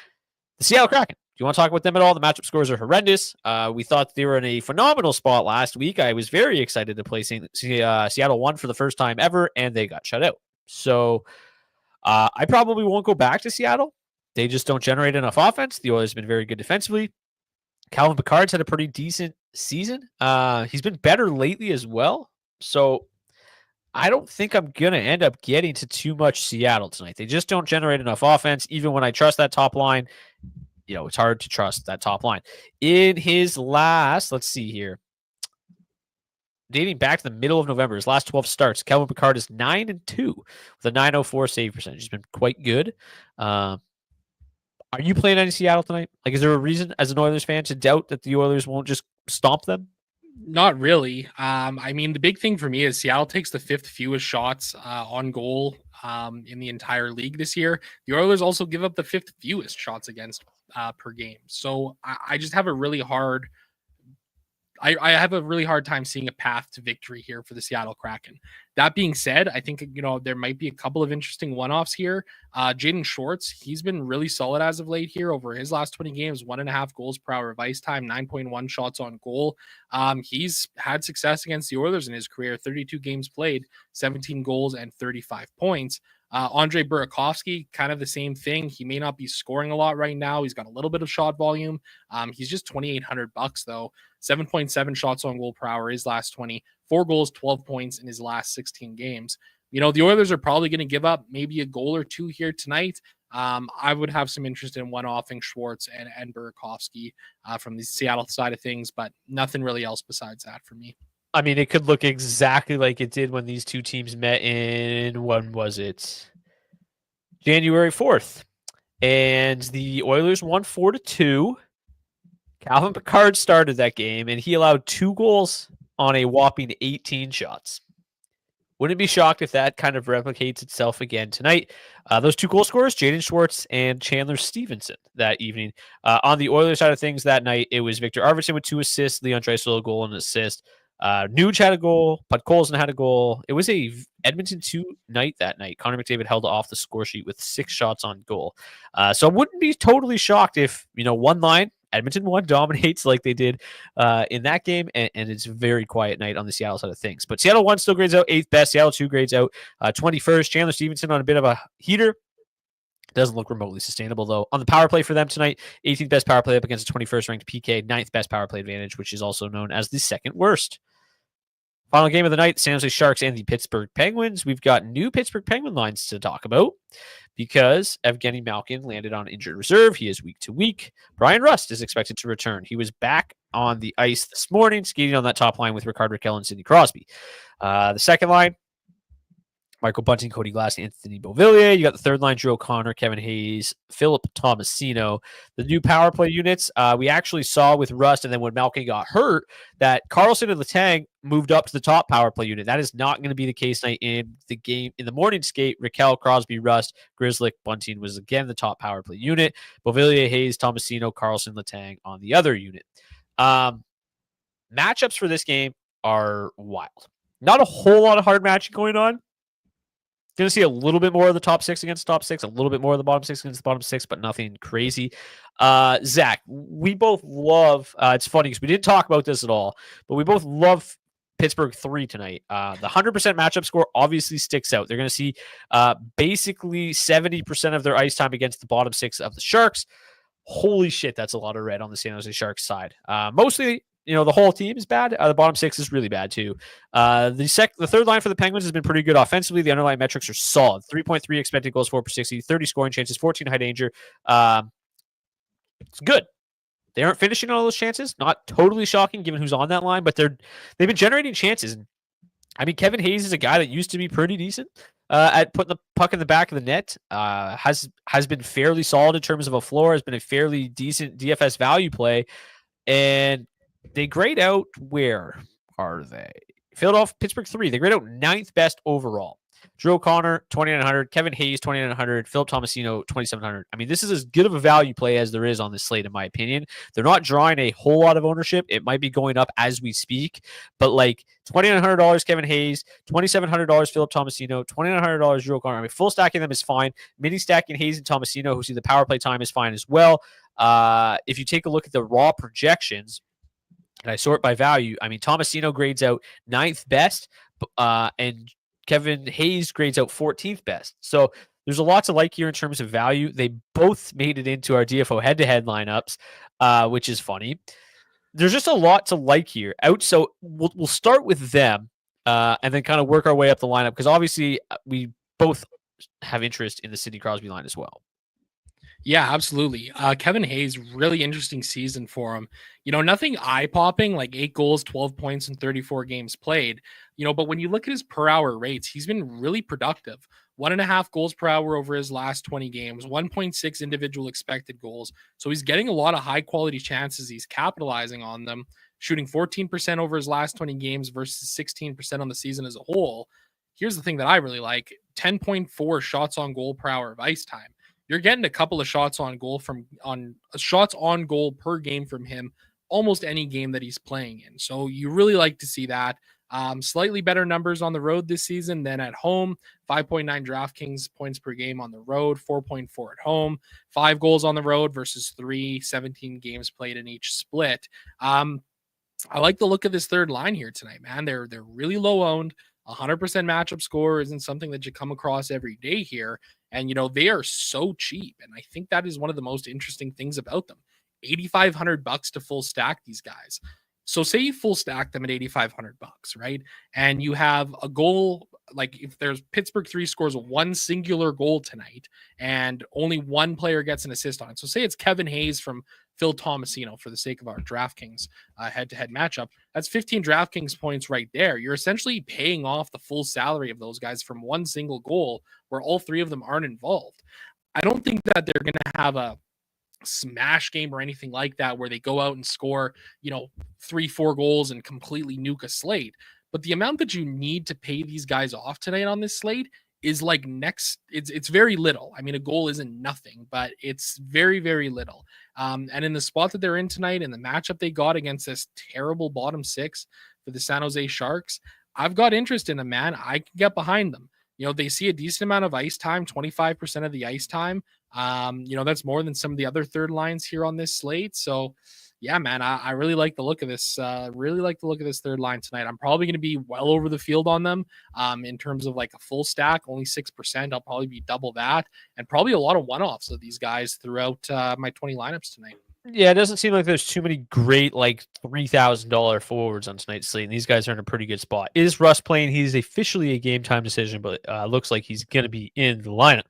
The Seattle Kraken. Do you want to talk about them at all? The matchup scores are horrendous. We thought they were in a phenomenal spot last week. I was very excited to play Seattle 1 for the first time ever, and they got shut out. So I probably won't go back to Seattle. They just don't generate enough offense. The Oilers have been very good defensively. Calvin Pickard's had a pretty decent season. He's been better lately as well. So I don't think I'm going to end up getting to too much Seattle tonight. They just don't generate enough offense. Even when I trust that top line, it's hard to trust that top line. In his last, let's see here, dating back to the middle of November, his last 12 starts, Calvin Pickard is 9-2 with a 904 save percentage. He's been quite good. Are you playing any Seattle tonight? Like, is there a reason as an Oilers fan to doubt that the Oilers won't just stomp them? Not really. I mean, the big thing for me is Seattle takes the 5th fewest shots on goal in the entire league this year. The Oilers also give up the 5th fewest shots against per game. So I just have a really hard I have a really hard time seeing a path to victory here for the Seattle Kraken. That being said, I think, there might be a couple of interesting one-offs here. Jaden Schwartz, he's been really solid as of late here over his last 20 games, 1.5 goals per hour of ice time, 9.1 shots on goal. He's had success against the Oilers in his career, 32 games played, 17 goals and 35 points. Andre Burakovsky, kind of the same thing. He may not be scoring a lot right now. He's got a little bit of shot volume. He's just $2,800 though. 7.7 shots on goal per hour his last 20, 4 goals, 12 points in his last 16 games. The Oilers are probably going to give up maybe a goal or two here tonight. I would have some interest in one-offing Schwartz and Burakovsky from the Seattle side of things, but nothing really else besides that for me. I mean, it could look exactly like it did when these two teams met in, when was it? January 4th. And the Oilers won 4-2. Calvin Pickard started that game, and he allowed 2 goals on a whopping 18 shots. Wouldn't be shocked if that kind of replicates itself again tonight. Those 2 goal scorers, Jaden Schwartz and Chandler Stevenson that evening. On the Oilers side of things that night, it was Victor Arvidsson with 2 assists, Leon Draisaitl a goal and an assist. Nuge had a goal. Podkolzin had a goal. It was a Edmonton 2 night that night. Connor McDavid held off the score sheet with 6 shots on goal. So I wouldn't be totally shocked if, one line, Edmonton 1 dominates like they did in that game, and it's a very quiet night on the Seattle side of things. But Seattle 1 still grades out 8th best. Seattle 2 grades out 21st. Chandler Stevenson on a bit of a heater. Doesn't look remotely sustainable, though. On the power play for them tonight, 18th best power play up against a 21st ranked PK, 9th best power play advantage, which is also known as the second worst. Final game of the night, San Jose Sharks and the Pittsburgh Penguins. We've got new Pittsburgh Penguin lines to talk about because Evgeny Malkin landed on injured reserve. He is week to week. Brian Rust is expected to return. He was back on the ice this morning, skating on that top line with Rickard Rakell and Sidney Crosby. The second line, Michael Bunting, Cody Glass, Anthony Beauvillier. You got the third line, Drew O'Connor, Kevin Hayes, Philip Tomasino. The new power play units, we actually saw with Rust, and then when Malkin got hurt, that Carlson and Letang moved up to the top power play unit. That is not going to be the case tonight in the game. In the morning skate, Rakell, Crosby, Rust, Grzelcyk, Bunting was again the top power play unit. Beauvillier, Hayes, Tomasino, Carlson, Letang on the other unit. Matchups for this game are wild. Not a whole lot of hard matching going on. Going to see a little bit more of the top 6 against top 6, a little bit more of the bottom 6 against the bottom 6, but nothing crazy. Zach, we both love, it's funny because we didn't talk about this at all, but we both love Pittsburgh 3 tonight. The 100% matchup score obviously sticks out. They're going to see basically 70% of their ice time against the bottom 6 of the Sharks. Holy shit, that's a lot of red on the San Jose Sharks side. Mostly, the whole team is bad. The bottom 6 is really bad too. The third line for the Penguins has been pretty good offensively. The underlying metrics are solid. 3.3 expected goals for per 60, 30 scoring chances, 14 high danger. It's good. They aren't finishing all those chances. Not totally shocking given who's on that line, but they've been generating chances. I mean, Kevin Hayes is a guy that used to be pretty decent at putting the puck in the back of the net. Has been fairly solid in terms of a floor. Has been a fairly decent DFS value play, and they grade out, where are they? Philadelphia, Pittsburgh 3. They grade out 9th best overall. Drew O'Connor, 2,900. Kevin Hayes, 2,900. Philip Tomasino, 2,700. I mean, this is as good of a value play as there is on this slate, in my opinion. They're not drawing a whole lot of ownership. It might be going up as we speak, but like $2,900 Kevin Hayes, $2,700 Philip Tomasino, $2,900 Drew O'Connor. I mean, full stacking them is fine. Mini stacking Hayes and Tomasino, who see the power play time, is fine as well. If you take a look at the raw projections, and I sort by value, I mean, Tomasino grades out 9th best, and Kevin Hayes grades out 14th best. So there's a lot to like here in terms of value. They both made it into our DFO head-to-head lineups, which is funny. There's just a lot to like here. So we'll start with them and then kind of work our way up the lineup, because obviously we both have interest in the Sidney Crosby line as well. Yeah, absolutely. Kevin Hayes, really interesting season for him. Nothing eye popping, like 8 goals, 12 points in 34 games played. But when you look at his per hour rates, he's been really productive. 1.5 goals per hour over his last 20 games, 1.6 individual expected goals. So he's getting a lot of high quality chances. He's capitalizing on them, shooting 14% over his last 20 games versus 16% on the season as a whole. Here's the thing that I really like: 10.4 shots on goal per hour of ice time. You're getting a couple of shots on goal per game from him almost any game that he's playing in. So you really like to see that. Slightly better numbers on the road this season than at home. 5.9 DraftKings points per game on the road, 4.4 at home, 5 goals on the road versus 17 games played in each split. I like the look of this third line here tonight, man. They're really low owned. 100% matchup score isn't something that you come across every day here. And, they are so cheap. And I think that is one of the most interesting things about them. $8,500 to full stack these guys. So say you full stack them at $8,500, right? And you have a goal, like if there's Pittsburgh 3 scores one singular goal tonight and only one player gets an assist on it. So say it's Kevin Hayes from Phil Tomasino for the sake of our DraftKings head-to-head matchup. That's 15 DraftKings points right there. You're essentially paying off the full salary of those guys from one single goal where all 3 of them aren't involved. I don't think that they're going to have a smash game or anything like that where they go out and score 3-4 goals and completely nuke a slate, but the amount that you need to pay these guys off tonight on this slate is like it's very little. I mean, a goal isn't nothing, but it's very, very little. And in the spot that they're in tonight and the matchup they got against this terrible bottom 6 for the San Jose Sharks, I've got interest in them, man. I can get behind them. They see a decent amount of ice time, 25% of the ice time. That's more than some of the other third lines here on this slate. So yeah, man, I really like the look of this. Really like the look of this third line tonight. I'm probably going to be well over the field on them. In terms of like a full stack, only 6%. I'll probably be double that, and probably a lot of one-offs of these guys throughout my 20 lineups tonight. Yeah, it doesn't seem like there's too many great like $3,000 forwards on tonight's slate. And these guys are in a pretty good spot. Is Russ playing? He's officially a game time decision, but looks like he's going to be in the lineup.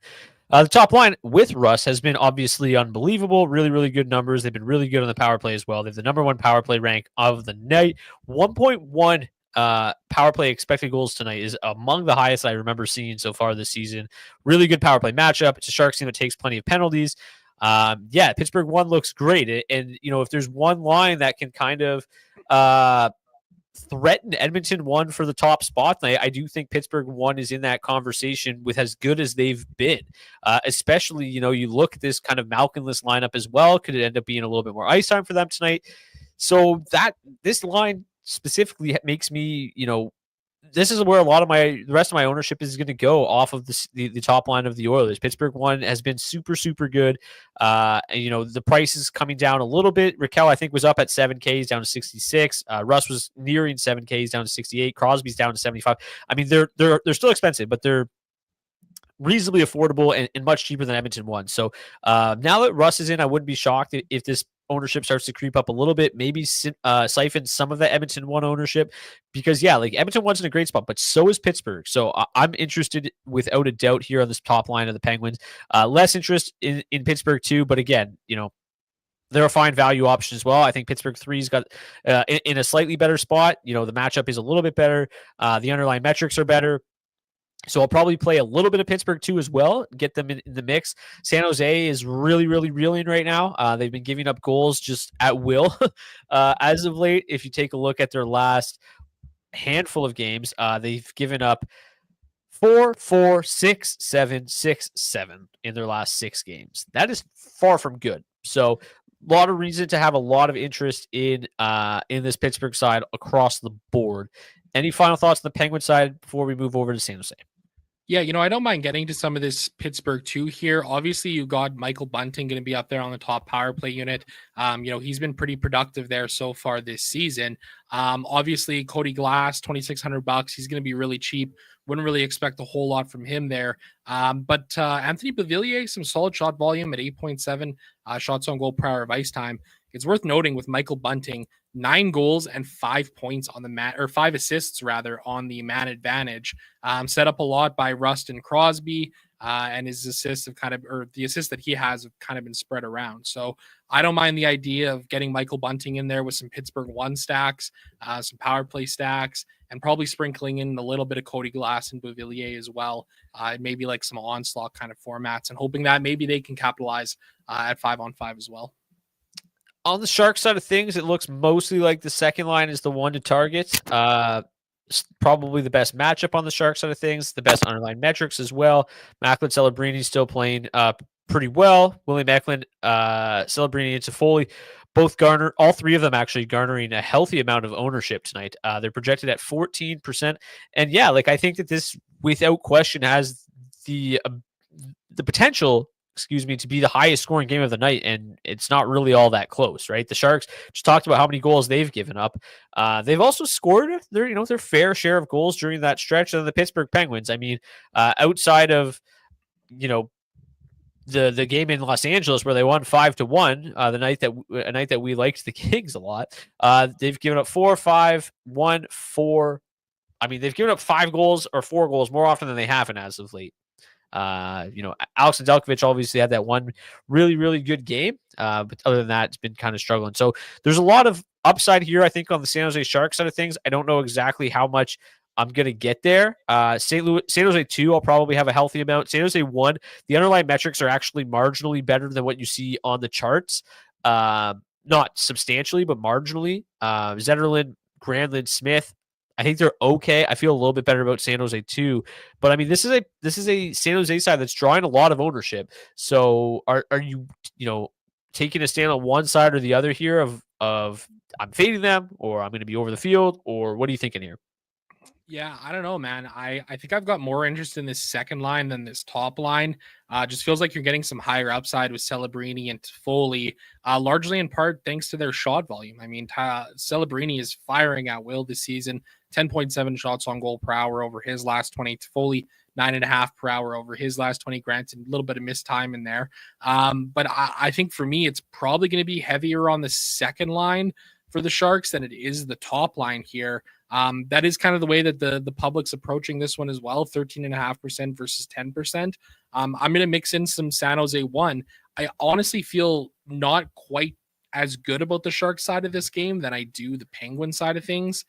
The top line with Russ has been obviously unbelievable. Really, really good numbers. They've been really good on the power play as well. They have the number 1 power play rank of the night. 1.1 power play expected goals tonight is among the highest I remember seeing so far this season. Really good power play matchup. It's a Sharks team that takes plenty of penalties. Pittsburgh 1 looks great. And, if there's one line that can kind of threaten Edmonton 1 for the top spot, I do think Pittsburgh 1 is in that conversation with as good as they've been. Especially, you look at this kind of Malkinless lineup as well. Could it end up being a little bit more ice time for them tonight? So that this line specifically makes me, this is where a lot of the rest of my ownership is going to go off of the top line of the Oilers. Pittsburgh 1 has been super, super good. The price is coming down a little bit. Raquel, I think, was up at 7K. He's down to 66. Russ was nearing 7K. He's down to 68. Crosby's down to 75. I mean, they're still expensive, but they're reasonably affordable and much cheaper than Edmonton 1. So now that Russ is in, I wouldn't be shocked if this ownership starts to creep up a little bit, maybe siphon some of the Edmonton 1 ownership, because like Edmonton 1's in a great spot, but so is Pittsburgh. So I'm interested without a doubt here on this top line of the Penguins. Less interest in Pittsburgh 2, but again, they're a fine value option as well. I think Pittsburgh 3's got in a slightly better spot. The matchup is a little bit better. The underlying metrics are better. So I'll probably play a little bit of Pittsburgh 2 as well, get them in the mix. San Jose is really, really reeling right now. They've been giving up goals just at will as of late. If you take a look at their last handful of games, they've given up 4, 4, 6, 7, 6, 7 in their last 6 games. That is far from good. So a lot of reason to have a lot of interest in this Pittsburgh side across the board. Any final thoughts on the Penguin side before we move over to San Jose? Yeah, I don't mind getting to some of this Pittsburgh 2 here. Obviously, you got Michael Bunting going to be up there on the top power play unit. He's been pretty productive there so far this season. Obviously, Cody Glass, $2,600. He's going to be really cheap. Wouldn't really expect a whole lot from him there. But Anthony Beauvillier, some solid shot volume at 8.7 shots on goal per hour of ice time. It's worth noting with Michael Bunting, 9 goals and 5 points on the 5 assists rather on the man advantage. Set up a lot by Rust and Crosby. and his assists have the assists that he has have kind of been spread around. So I don't mind the idea of getting Michael Bunting in there with some Pittsburgh 1 stacks, some power play stacks, and probably sprinkling in a little bit of Cody Glass and Beauvillier as well. Maybe like some onslaught kind of formats, and hoping that maybe they can capitalize at 5-on-5 as well. On the Sharks side of things, it looks mostly like the second line is the one to target. Probably the best matchup on the Sharks side of things, the best underlying metrics as well. Macklin, Celebrini still playing pretty well. William Eklund, Celebrini, and Toffoli both all three of them actually garnering a healthy amount of ownership tonight. They're projected at 14%. And yeah, like I think that this, without question, has the potential, to be the highest scoring game of the night, and it's not really all that close, right? The Sharks just talked about how many goals they've given up. They've also scored their fair share of goals during that stretch. And the Pittsburgh Penguins, I mean, outside of the game in Los Angeles where they won 5-1, a night that we liked the Kings a lot. They've given up 4, 5, 1, 4. I mean, they've given up 5 goals or 4 goals more often than they haven't as of late. Alex Nedeljkovic obviously had that one really, really good game. But other than that, it's been kind of struggling. So there's a lot of upside here, I think, on the San Jose Sharks side of things. I don't know exactly how much I'm going to get there. San Jose 2, I'll probably have a healthy amount. San Jose 1, the underlying metrics are actually marginally better than what you see on the charts. Not substantially, but marginally. Zetterlund, Granlund, Smith, I think they're okay. I feel a little bit better about San Jose 2, but I mean, this is a San Jose side that's drawing a lot of ownership. So are you taking a stand on one side or the other here of I'm fading them, or I'm going to be over the field, or what are you thinking here? Yeah, I don't know, man. I think I've got more interest in this second line than this top line. Just feels like you're getting some higher upside with Celebrini and Toffoli, largely in part thanks to their shot volume. I mean, Celebrini is firing at will this season, 10.7 shots on goal per hour over his last 20. Toffoli, 9.5 per hour over his last 20. Granted, a little bit of missed time in there. But I think for me, it's probably going to be heavier on the second line for the Sharks than it is the top line here. That is kind of the way that the public's approaching this one as well, 13.5% versus 10%. I'm going to mix in some San Jose 1. I honestly feel not quite as good about the Sharks side of this game than I do the Penguin side of things,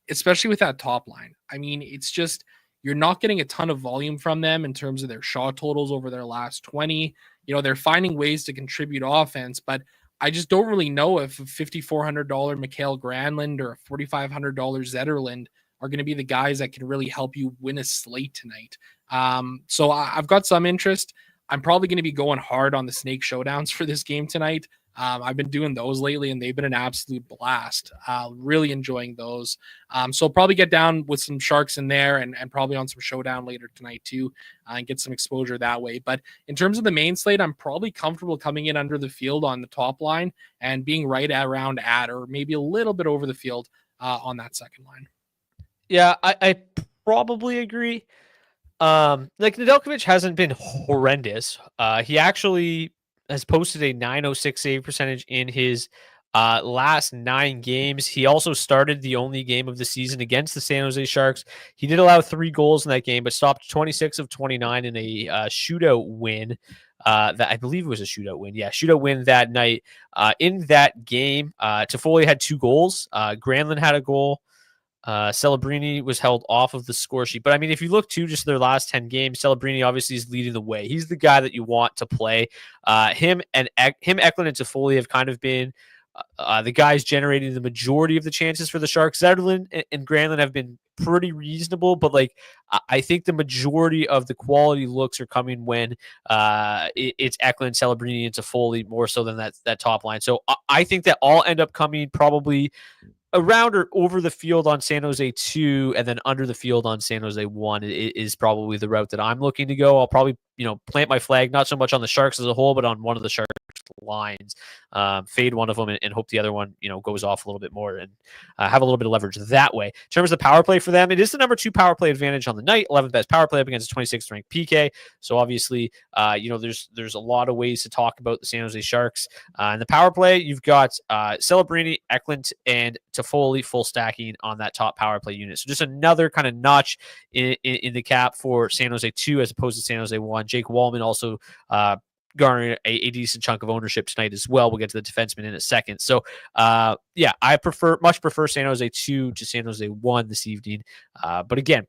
especially with that top line. I mean, it's just you're not getting a ton of volume from them in terms of their shot totals over their last 20. They're finding ways to contribute offense, but I just don't really know if a $5,400 Mikael Granlund or a $4,500 Zetterlund are going to be the guys that can really help you win a slate tonight. So I've got some interest. I'm probably going to be going hard on the snake showdowns for this game tonight. I've been doing those lately, and they've been an absolute blast. Really enjoying those. So I'll probably get down with some Sharks in there and probably on some showdown later tonight too, and get some exposure that way. But in terms of the main slate, I'm probably comfortable coming in under the field on the top line and being right around at or maybe a little bit over the field on that second line. Yeah, I probably agree. Nedeljkovic hasn't been horrendous. He actually has posted a .906 save percentage in his last 9 games. He also started the only game of the season against the San Jose Sharks. He did allow 3 goals in that game, but stopped 26 of 29 in a shootout win. That I believe it was a shootout win. Yeah, shootout win that night. In that game, Toffoli had 2 goals. Granlund had a goal. Celebrini was held off of the score sheet. But I mean, if you look to just their last 10 games, Celebrini obviously is leading the way. He's the guy that you want to play. Him, Eklund, and Toffoli have kind of been the guys generating the majority of the chances for the Sharks. Zetterlund and Granlund have been pretty reasonable, but I think the majority of the quality looks are coming when it's Eklund, Celebrini, and Toffoli more so than that top line. So I think that all end up coming probably around or over the field on San Jose 2, and then under the field on San Jose 1 is probably the route that I'm looking to go. I'll probably, plant my flag, not so much on the Sharks as a whole, but on one of the Sharks lines. Fade one of them and hope the other one, goes off a little bit more and have a little bit of leverage that way. In terms of the power play for them, it is the number 2 power play advantage on the night, 11th best power play up against a 26th ranked PK. So obviously, there's a lot of ways to talk about the San Jose Sharks. In the power play, you've got Celebrini, Eklund, and Toffoli full stacking on that top power play unit. So just another kind of notch in the cap for San Jose 2 as opposed to San Jose 1. Jake Wallman also garnering a decent chunk of ownership tonight as well. We'll get to the defenseman in a second. So I much prefer San Jose 2 to San Jose 1 this evening. But again,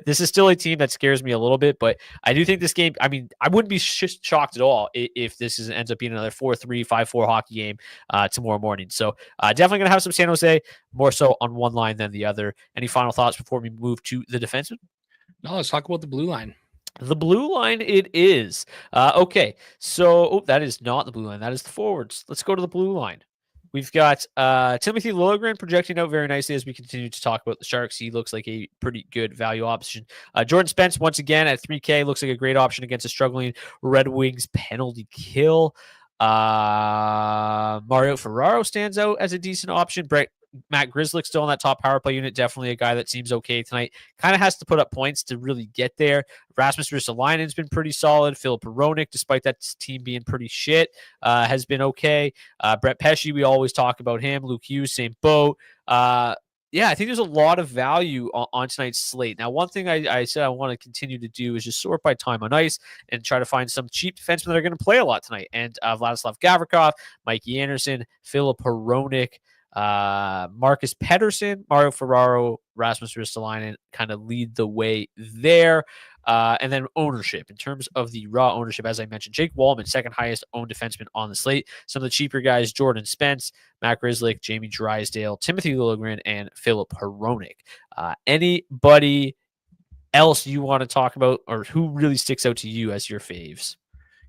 this is still a team that scares me a little bit, but I do think this game, I wouldn't be shocked at all if this ends up being another 4-3, 5-4 hockey game tomorrow morning. So definitely going to have some San Jose, more so on one line than the other. Any final thoughts before we move to the defenseman? No, let's talk about the blue line. The blue line it is. Okay, so that is not the blue line. That is the forwards. Let's go to the blue line. We've got Timothy Liljegren projecting out very nicely as we continue to talk about the Sharks. He looks like a pretty good value option. Jordan Spence, once again, at 3K, looks like a great option against a struggling Red Wings penalty kill. Mario Ferraro stands out as a decent option. Matt Grzelcyk still on that top power play unit. Definitely a guy that seems okay tonight. Kind of has to put up points to really get there. Rasmus Ristolainen's been pretty solid. Filip Hronek, despite that team being pretty shit, has been okay. Brett Pesce, we always talk about him. Luke Hughes, same boat. I think there's a lot of value on tonight's slate. Now, one thing I said I want to continue to do is just sort by time on ice and try to find some cheap defensemen that are going to play a lot tonight. And Vladislav Gavrikov, Mikey Anderson, Filip Hronek, Marcus Pettersson, Mario Ferraro, Rasmus Ristolainen kind of lead the way there. And then ownership. In terms of the raw ownership, as I mentioned, Jake Wallman, second highest owned defenseman on the slate. Some of the cheaper guys, Jordan Spence, Matt Grzelcyk, Jamie Drysdale, Timothy Liljegren, and Filip Hronek. Anybody else you want to talk about or who really sticks out to you as your faves?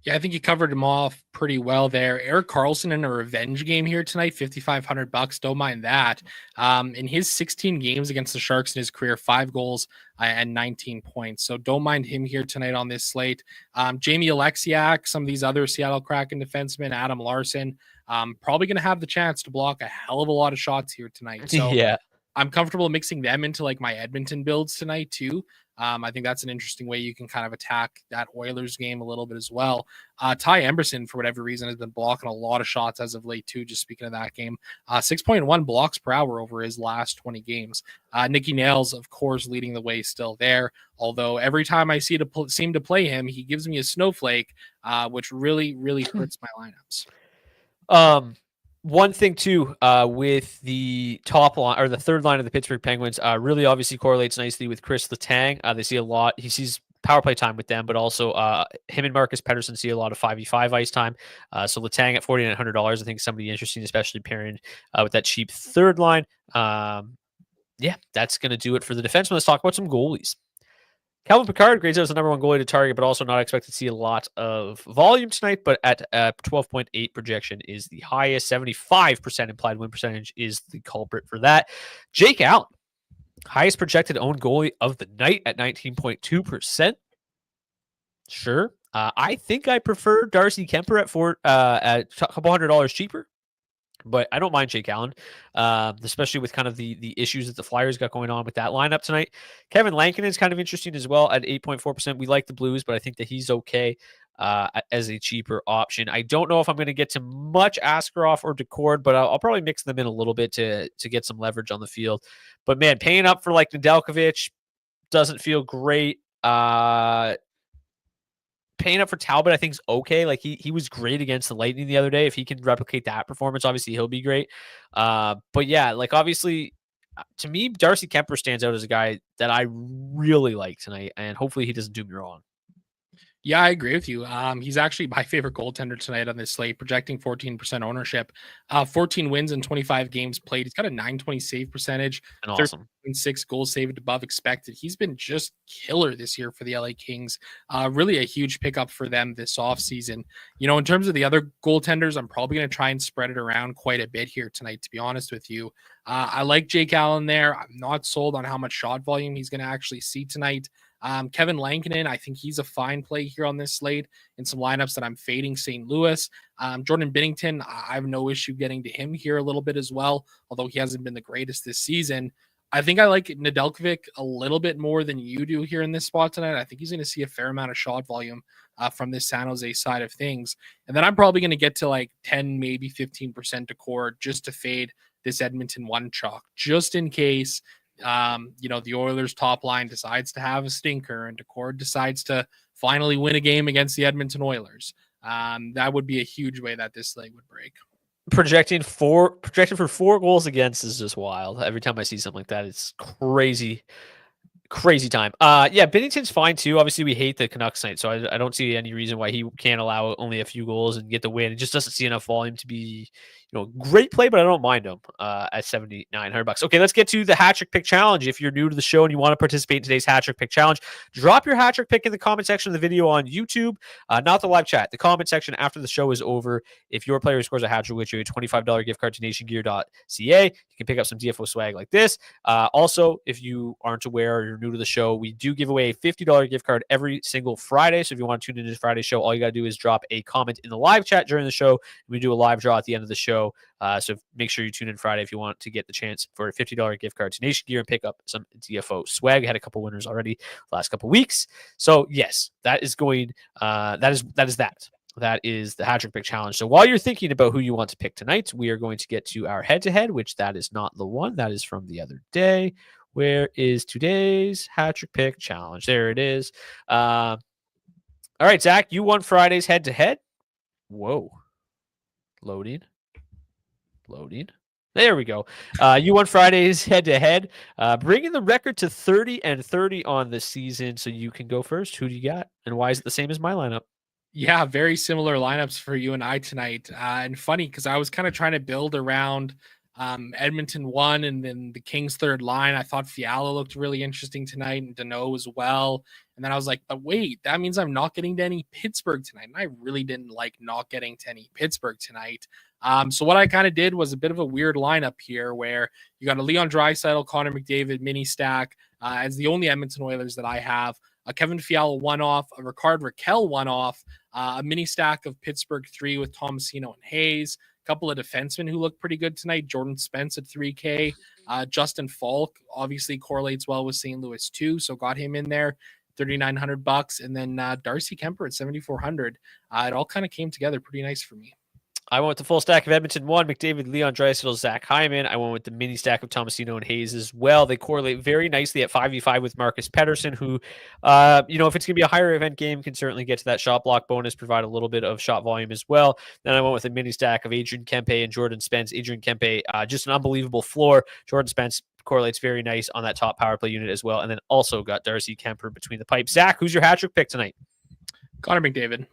Yeah, I think you covered them off pretty well there. Erik Karlsson in a revenge game here tonight, $5,500. Don't mind that. In his 16 games against the Sharks in his career, 5 goals and 19 points. So don't mind him here tonight on this slate. Jamie Alexiak, some of these other Seattle Kraken defensemen, Adam Larson, probably going to have the chance to block a hell of a lot of shots here tonight. So yeah, I'm comfortable mixing them into like my Edmonton builds tonight too. I think that's an interesting way you can kind of attack that Oilers game a little bit as well. Ty Emberson, for whatever reason, has been blocking a lot of shots as of late too. Just speaking of that game, 6.1 blocks per hour over his last 20 games. Nicky Nails, of course, leading the way still there. Although every time I seem to play him, he gives me a snowflake, which really, really hurts my lineups. One thing too, with the top line or the third line of the Pittsburgh Penguins, really obviously correlates nicely with Chris Letang. They see a lot. He sees power play time with them, but also him and Marcus Pettersson see a lot of 5v5 ice time. So Letang at $4,900, I think is somebody interesting, especially pairing with that cheap third line. That's going to do it for the defenseman. Let's talk about some goalies. Calvin Pickard grades out as the number 1 goalie to target, but also not expected to see a lot of volume tonight, but at 12.8 projection is the highest. 75% implied win percentage is the culprit for that. Jake Allen, highest projected owned goalie of the night at 19.2%. Sure. I think I prefer Darcy Kemper at a couple $100 cheaper. But I don't mind Jake Allen, especially with kind of the issues that the Flyers got going on with that lineup tonight. Kevin Lankinen is kind of interesting as well at 8.4%. We like the Blues, but I think that he's okay as a cheaper option. I don't know if I'm going to get to much Askarov or Decord, but I'll probably mix them in a little bit to get some leverage on the field. But man, paying up for like Nedeljkovic doesn't feel great. Paying up for Talbot, I think, is okay. Like he was great against the Lightning the other day. If he can replicate that performance, obviously he'll be great. But yeah, like obviously, to me, Darcy Kemper stands out as a guy that I really like tonight, and hopefully he doesn't do me wrong. Yeah, I agree with you. He's actually my favorite goaltender tonight on this slate, projecting 14% ownership, 14 wins in 25 games played. He's got a .920 save percentage, and awesome. 6 goals saved above expected. He's been just killer this year for the LA Kings. Really a huge pickup for them this offseason. You know, in terms of the other goaltenders, I'm probably going to try and spread it around quite a bit here tonight, to be honest with you. I like Jake Allen there. I'm not sold on how much shot volume he's going to actually see tonight. Kevin Lankinen, I think he's a fine play here on this slate in some lineups that I'm fading St. Louis. Jordan Binnington, I have no issue getting to him here a little bit as well, although he hasn't been the greatest this season. I think I like Nedeljkovic a little bit more than you do here in this spot tonight. I think he's going to see a fair amount of shot volume from this San Jose side of things. And then I'm probably going to get to like 10, maybe 15% decor just to fade this Edmonton one chalk, just in case, the Oilers top line decides to have a stinker and decor decides to finally win a game against the Edmonton Oilers. That would be a huge way that this leg would break. Projected for 4 goals against is just wild. Every time I see something like that, it's crazy time. Binnington's fine too. Obviously, we hate the Canucks night, so I don't see any reason why he can't allow only a few goals and get the win. It just doesn't see enough volume to be, great play, but I don't mind him at $7,900. Okay, let's get to the Hattrick Pick Challenge. If you're new to the show and you want to participate in today's Hattrick Pick Challenge, drop your Hattrick Pick in the comment section of the video on YouTube, not the live chat, the comment section after the show is over. If your player scores a Hattrick, which you a $25 gift card to nationgear.ca, you can pick up some DFO swag like this. Also, if you aren't aware or you're new to the show, we do give away a $50 gift card every single Friday. So if you want to tune into Friday's show, all you got to do is drop a comment in the live chat during the show. We do a live draw at the end of the show. So make sure you tune in Friday if you want to get the chance for a $50 gift card to Nation Gear and pick up some DFO swag. I had a couple winners already the last couple weeks. So yes, that is going. That is the Hattrick Pick Challenge. So while you're thinking about who you want to pick tonight, we are going to get to our head-to-head, which that is not the one. That is from the other day. Where is today's Hattrick Pick Challenge? There it is. All right, Zach, you won Friday's head-to-head. Whoa. Loading. There we go. You won Friday's head-to-head, bringing the record to 30-30 on the season. So you can go first. Who do you got? And why is it the same as my lineup? Yeah, very similar lineups for you and I tonight. And funny because I was kind of trying to build around Edmonton 1 and then the Kings third line. I thought Fiala looked really interesting tonight and Danault as well. And then I was like, but wait, that means I'm not getting to any Pittsburgh tonight. And I really didn't like not getting to any Pittsburgh tonight. So what I kind of did was a bit of a weird lineup here where you got a Leon Draisaitl, Connor McDavid mini stack as the only Edmonton Oilers that I have. A Kevin Fiala one-off, a Ricard Raquel one-off, a mini stack of Pittsburgh 3 with Tomasino and Hayes, a couple of defensemen who look pretty good tonight, Jordan Spence at 3K, Justin Falk obviously correlates well with St. Louis too, so got him in there, $3,900, and then Darcy Kemper at $7,400. It all kind of came together pretty nice for me. I went with the full stack of Edmonton 1, McDavid, Leon Draisaitl, Zach Hyman. I went with the mini stack of Tomasino and Hayes as well. They correlate very nicely at 5v5 with Marcus Pettersson, who, if it's going to be a higher event game, can certainly get to that shot block bonus, provide a little bit of shot volume as well. Then I went with a mini stack of Adrian Kempe and Jordan Spence. Adrian Kempe, just an unbelievable floor. Jordan Spence correlates very nice on that top power play unit as well. And then also got Darcy Kemper between the pipes. Zach, who's your Hattrick pick tonight? Connor McDavid.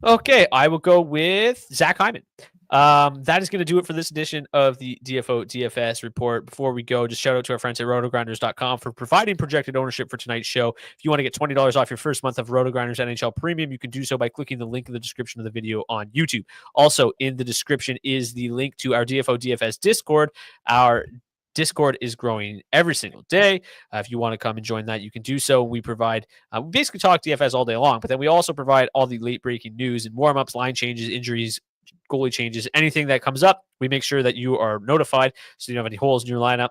Okay, I will go with Zach Hyman. That is going to do it for this edition of the DFO DFS report. Before we go, just shout out to our friends at rotogrinders.com for providing projected ownership for tonight's show. If you want to get $20 off your first month of RotoGrinders NHL Premium, you can do so by clicking the link in the description of the video on YouTube. Also, in the description is the link to our DFO DFS Discord. Our Discord is growing every single day. If you want to come and join that, you can do so. We provide, we basically talk DFS all day long, but then we also provide all the late breaking news and warm-ups, line changes, injuries, goalie changes, anything that comes up. We make sure that you are notified so you don't have any holes in your lineup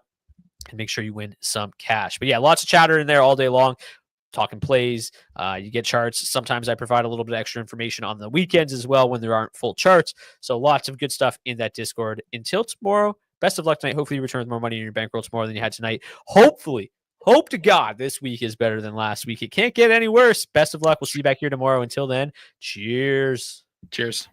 and make sure you win some cash. But yeah, lots of chatter in there all day long. Talking plays, you get charts. Sometimes I provide a little bit of extra information on the weekends as well when there aren't full charts. So lots of good stuff in that Discord. Until tomorrow, best of luck tonight. Hopefully you return with more money in your bankroll tomorrow than you had tonight. Hopefully, hope to God this week is better than last week. It can't get any worse. Best of luck. We'll see you back here tomorrow. Until then, cheers. Cheers.